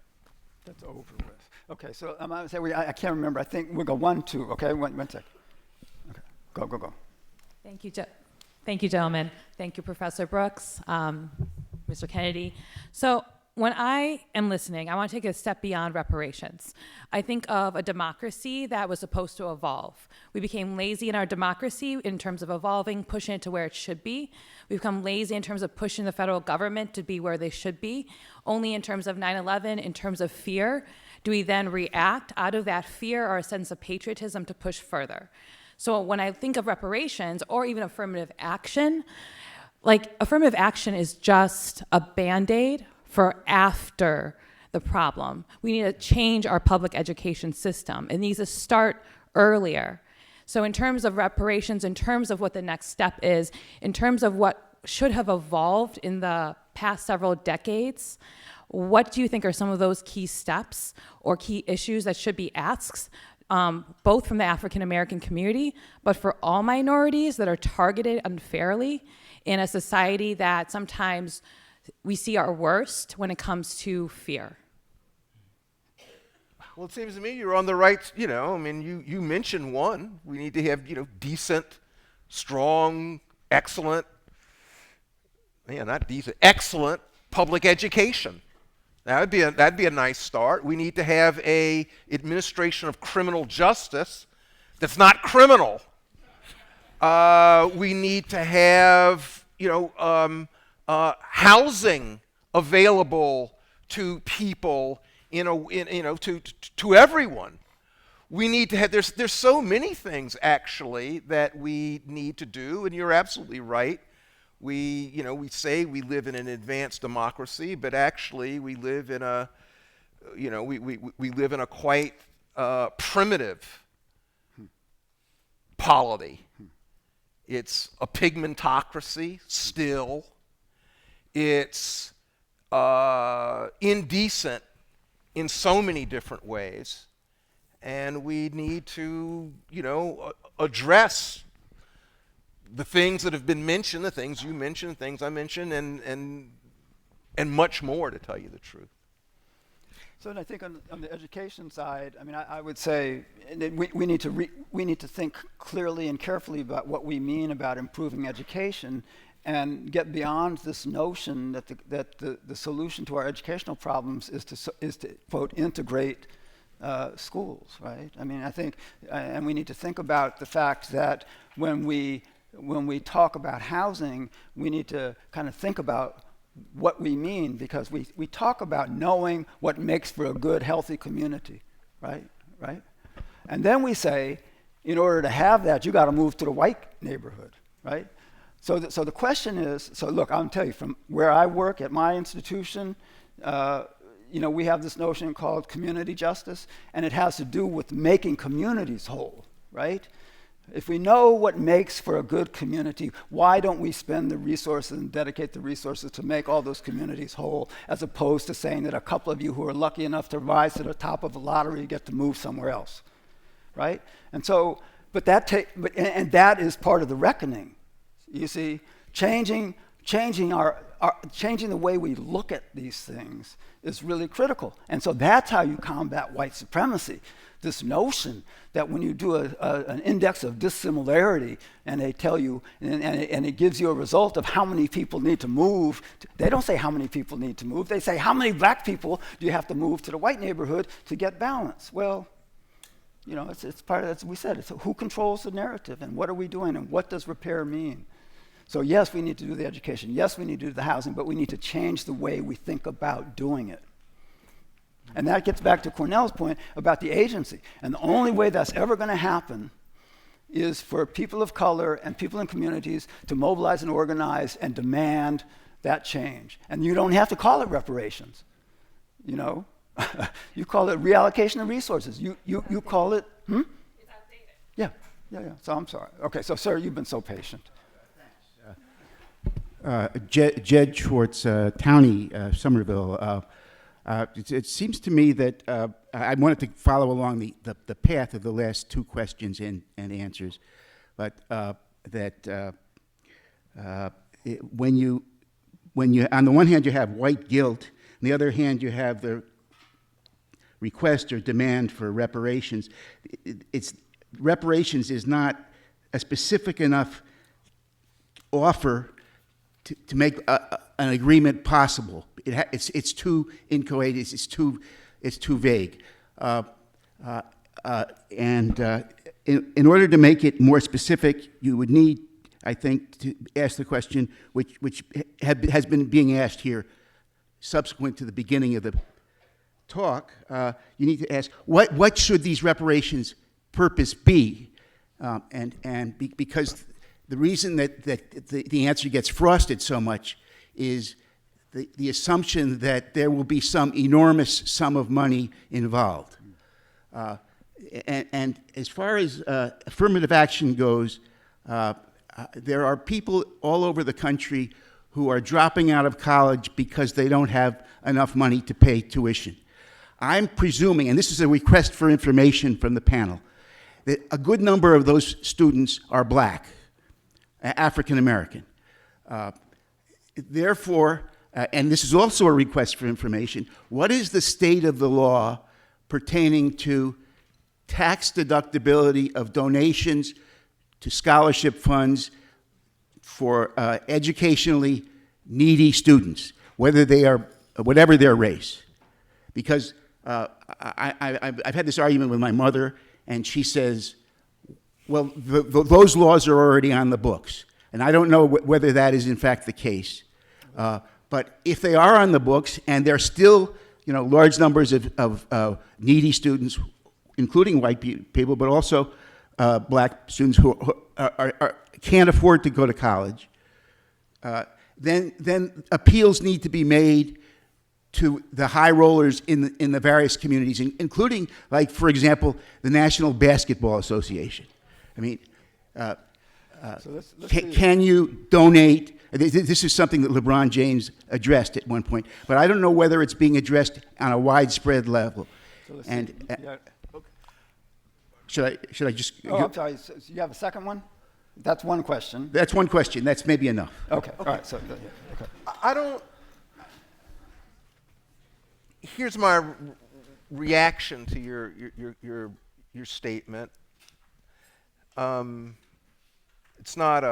That's over with. Okay, so I'm going to say, I can't remember. I think we'll go 1, 2. Okay, one sec. Okay, go. Thank you, Thank you, gentlemen. Thank you, Professor Brooks, Mr. Kennedy. So when I am listening, I want to take a step beyond reparations. I think of a democracy that was supposed to evolve. We became lazy in our democracy in terms of evolving, pushing it to where it should be. We've become lazy in terms of pushing the federal government to be where they should be. Only in terms of 9/11, in terms of fear, do we then react out of that fear or a sense of patriotism to push further. So when I think of reparations or even affirmative action, like affirmative action is just a Band-Aid for after the problem. We need to change our public education system. It needs to start earlier. So in terms of reparations, in terms of what the next step is, in terms of what should have evolved in the past several decades, what do you think are some of those key steps or key issues that should be asked, both from the African American community, but for all minorities that are targeted unfairly in a society that sometimes we see our worst when it comes to fear? Well, it seems to me you're on the right, I mean, you mentioned one. We need to have, decent, strong, excellent, not decent, excellent public education. That'd be a nice start. We need to have a administration of criminal justice that's not criminal. We need to have, housing available to people to everyone. We need to have, there's so many things actually that we need to do, and you're absolutely right. We say we live in an advanced democracy, but actually we live in a, we live in a quite primitive polity. It's a pigmentocracy still. It's indecent in so many different ways, and we need to, address the things that have been mentioned, the things you mentioned, the things I mentioned, and much more, to tell you the truth. So I think on the education side, I mean, I would say we need to think clearly and carefully about what we mean about improving education, and get beyond this notion that the solution to our educational problems is to quote integrate schools, right? I mean, I think, and we need to think about the fact that when we talk about housing, we need to kind of think about what we mean, because we talk about knowing what makes for a good, healthy community, right? And then we say, in order to have that, you got to move to the white neighborhood, right? So the question is, so look, I'll tell you, from where I work at my institution, we have this notion called community justice, and it has to do with making communities whole, right? If we know what makes for a good community, why don't we spend the resources and dedicate the resources to make all those communities whole, as opposed to saying that a couple of you who are lucky enough to rise to the top of the lottery get to move somewhere else, right? And so, and that is part of the reckoning. You see, changing the way we look at these things is really critical. And so that's how you combat white supremacy. This notion that when you do an index of dissimilarity, and they tell you, and it gives you a result of how many people need to move, they don't say how many people need to move, they say how many black people do you have to move to the white neighborhood to get balance. Well, it's part of, as we said, it's who controls the narrative, and what are we doing, and what does repair mean? So yes, we need to do the education, yes, we need to do the housing, but we need to change the way we think about doing it. And that gets back to Cornell's point about the agency. And the only way that's ever going to happen is for people of color and people in communities to mobilize and organize and demand that change. And you don't have to call it reparations. You call it reallocation of resources. You call it, It's outdated. Yeah. So I'm sorry. Okay, so sir, you've been so patient. Jed Schwartz, Townie, Somerville. It seems to me that I wanted to follow along the path of the last two questions and answers, but when you on the one hand you have white guilt, on the other hand you have the request or demand for reparations. Reparations is not a specific enough offer to make an agreement possible. It's too inchoate. It's too vague. In order to make it more specific, you would need, I think, to ask the question which has been being asked here subsequent to the beginning of the talk. You need to ask what should these reparations purpose be, because the reason that the answer gets frosted so much is the assumption that there will be some enormous sum of money involved. And as far as affirmative action goes, there are people all over the country who are dropping out of college because they don't have enough money to pay tuition. I'm presuming, and this is a request for information from the panel, that a good number of those students are black, African American. Therefore, and this is also a request for information, what is the state of the law pertaining to tax deductibility of donations to scholarship funds for educationally needy students, whether they are, whatever their race? Because I've had this argument with my mother, and she says, well, those laws are already on the books. And I don't know whether that is in fact the case. But if they are on the books, and there are still large numbers of needy students, including white people, but also black students who can't afford to go to college, then appeals need to be made to the high rollers in the various communities, including, like, for example, the National Basketball Association. I mean, can you donate? This is something that LeBron James addressed at one point, but I don't know whether it's being addressed on a widespread level. Should I just? I'm sorry. So you have a second one? That's one question. That's one question. That's maybe enough. Okay. All right. So, okay. I don't. Here's my reaction to your statement. It's not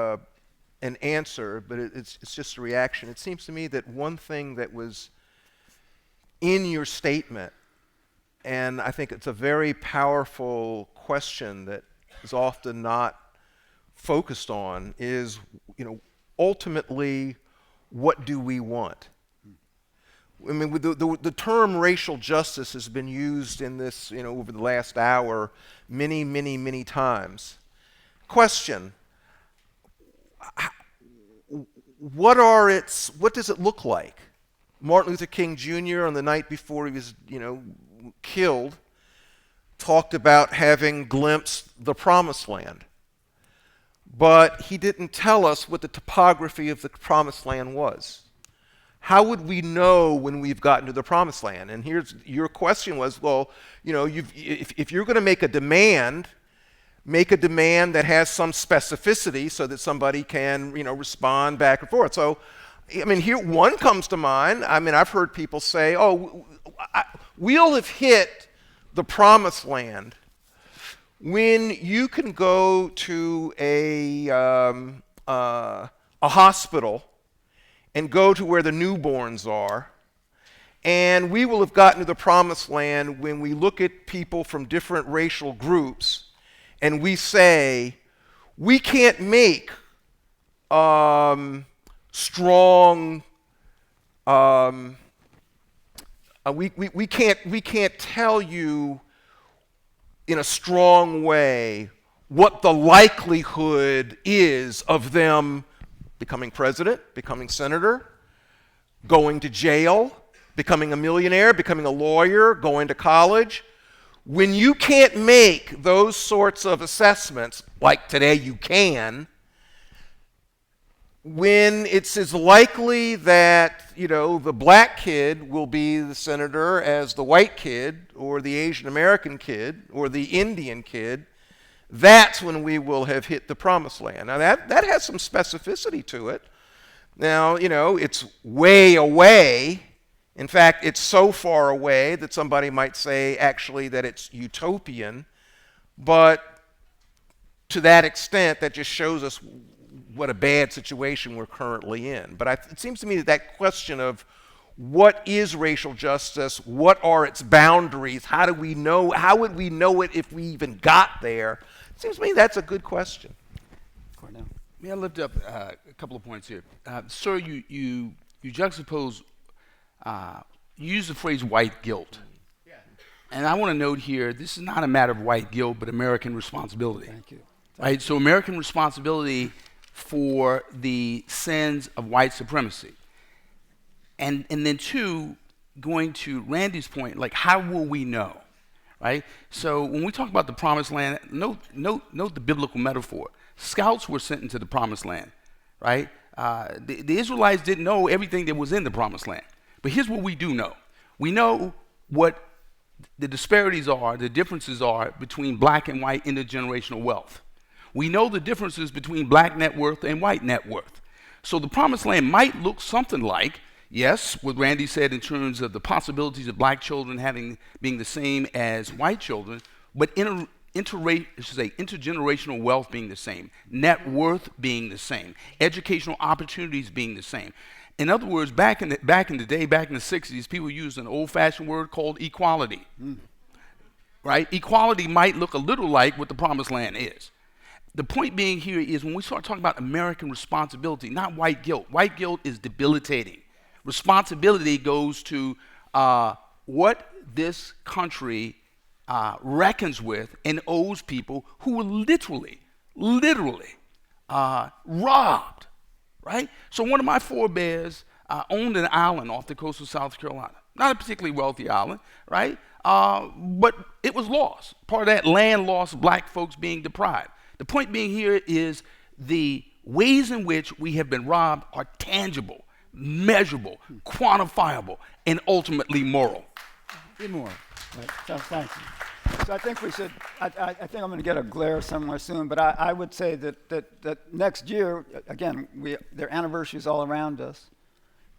an answer, but it's just a reaction. It seems to me that one thing that was in your statement, and I think it's a very powerful question that is often not focused on, is, ultimately, what do we want? I mean, the term racial justice has been used in this, over the last hour many, many, many times. Question: what does it look like? Martin Luther King Jr. on the night before he was, killed, talked about having glimpsed the promised land. But he didn't tell us what the topography of the promised land was. How would we know when we've gotten to the promised land? And here's your question was, well, if you're going to make a demand that has some specificity so that somebody can, respond back and forth. So, I mean, here one comes to mind. I mean, I've heard people say, oh, we'll have hit the promised land when you can go to a hospital and go to where the newborns are, and we will have gotten to the promised land when we look at people from different racial groups and we say, we can't make strong, we can't tell you in a strong way what the likelihood is of them becoming president, becoming senator, going to jail, becoming a millionaire, becoming a lawyer, going to college. When you can't make those sorts of assessments, like today you can, when it's as likely that, the black kid will be the senator as the white kid or the Asian American kid or the Indian kid, that's when we will have hit the promised land. Now that has some specificity to it. Now, it's way away. In fact, it's so far away that somebody might say actually that it's utopian. But to that extent, that just shows us what a bad situation we're currently in. But it seems to me that question of what is racial justice, what are its boundaries, how would we know it if we even got there, it seems to me that's a good question. Cornell. May I lift up a couple of points here? Sir, you juxtapose, you use the phrase white guilt. Yeah. And I want to note here, this is not a matter of white guilt, but American responsibility. Thank you. Right? So American responsibility for the sins of white supremacy. And then two, going to Randy's point, like, how will we know? right? So when we talk about the promised land, note the biblical metaphor. Scouts were sent into the promised land, right? The Israelites didn't know everything that was in the promised land. But here's what we do know. We know what the disparities are, the differences are between black and white intergenerational wealth. We know the differences between black net worth and white net worth. So the promised land might look something like, yes, what Randy said in terms of the possibilities of black children being the same as white children, but intergenerational wealth being the same, net worth being the same, educational opportunities being the same. In other words, back in the day, back in the 60s, people used an old-fashioned word called equality, right? Equality might look a little like what the promised land is. The point being here is when we start talking about American responsibility, not white guilt. White guilt is debilitating. Responsibility goes to what this country reckons with and owes people who were literally robbed, right? So one of my forebears owned an island off the coast of South Carolina. Not a particularly wealthy island, right? But it was lost. Part of that land loss, black folks being deprived. The point being here is the ways in which we have been robbed are tangible, measurable, quantifiable, and ultimately moral. Immoral. Right. So thank you. So I think we should, I think I'm going to get a glare somewhere soon, but I would say that next year, again, there are anniversaries all around us.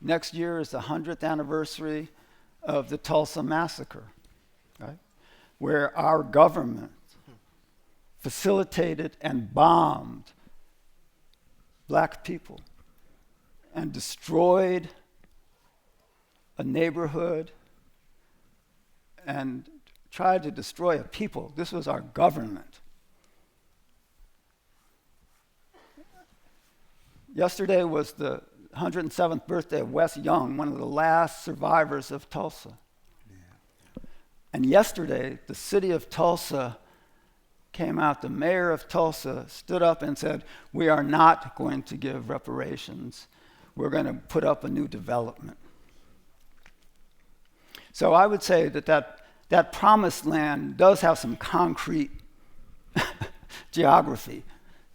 Next year is the 100th anniversary of the Tulsa Massacre, right? Where our government facilitated and bombed black people and destroyed a neighborhood and tried to destroy a people. This was our government. Yesterday was the 107th birthday of Wes Young, one of the last survivors of Tulsa. Yeah. And yesterday, the city of Tulsa came out, the mayor of Tulsa stood up and said, we are not going to give reparations. We're going to put up a new development. So I would say that promised land does have some concrete geography,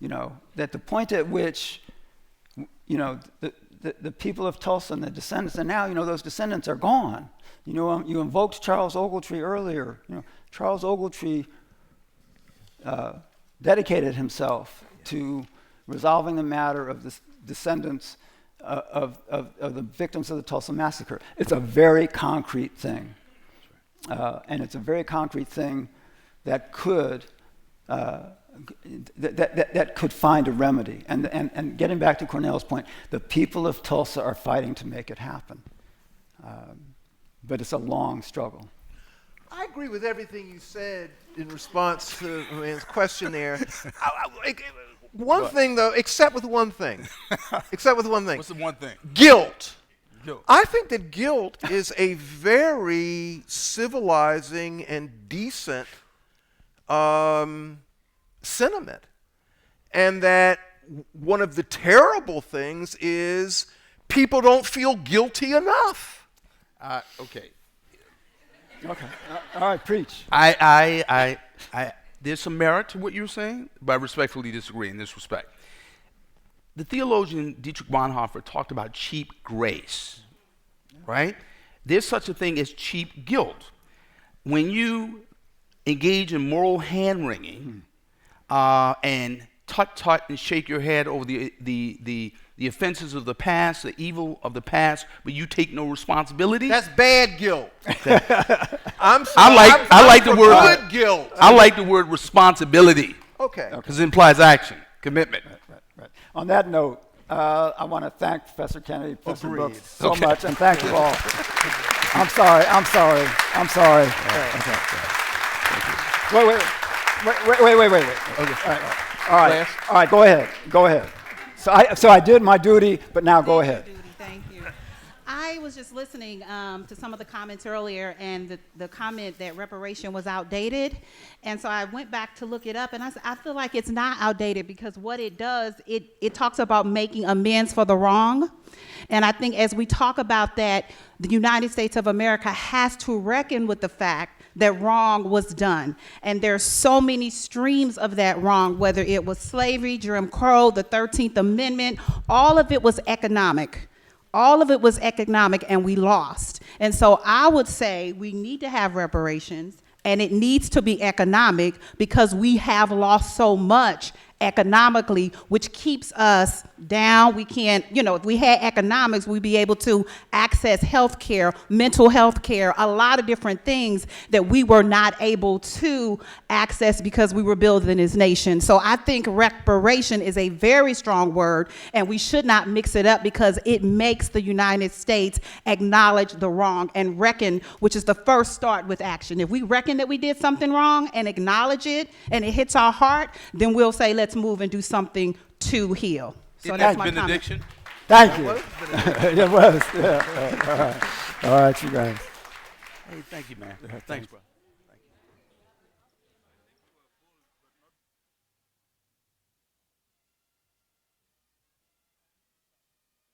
that the point at which, the people of Tulsa and the descendants, and now, those descendants are gone. You invoked Charles Ogletree earlier. Charles Ogletree dedicated himself to resolving the matter of the descendants of the victims of the Tulsa Massacre. It's a very concrete thing. And it's a very concrete thing that could that could find a remedy. And getting back to Cornell's point, the people of Tulsa are fighting to make it happen. But it's a long struggle. I agree with everything you said in response to his question there. One thing, though, except with one thing. What's the one thing? Guilt. I think that guilt is a very civilizing and decent sentiment. And that one of the terrible things is people don't feel guilty enough. Okay. All right, preach. There's some merit to what you're saying, but I respectfully disagree in this respect. The theologian Dietrich Bonhoeffer talked about cheap grace, right? There's such a thing as cheap guilt. When you engage in moral hand-wringing and tut-tut and shake your head over the offenses of the past, the evil of the past, but you take no resresponsibility. That's bad guilt. Okay. I like the word good guilt. I like the word responsibility. Okay. Because it implies action, commitment. Right. On that note, I want to thank Professor Kennedy, Professor Brooks so much, and thank you all. I'm sorry. Wait. Okay. All right. Go ahead. So I did my duty, but now go ahead. Thank you. I was just listening to some of the comments earlier, and the comment that reparation was outdated. And so I went back to look it up, and I feel like it's not outdated, because what it does, it talks about making amends for the wrong. And I think as we talk about that, the United States of America has to reckon with the fact that wrong was done. And there's so many streams of that wrong, whether it was slavery, Jim Crow, the 13th Amendment, all of it was economic. All of it was economic, and we lost. And so I would say we need to have reparations, and it needs to be economic because we have lost so much economically, which keeps us down. We can't, if we had economics, we'd be able to access health care, mental health care, a lot of different things that we were not able to access because we were building this nation. So I think reparation is a very strong word, and we should not mix it up because it makes the United States acknowledge the wrong and reckon, which is the first start with action. If we reckon that we did something wrong and acknowledge it and it hits our heart, then we'll say, let's move and do something to heal. So that's my benediction. Thank you. It was. Yeah. All right, you guys. Hey, thank you, man. Thanks, bro.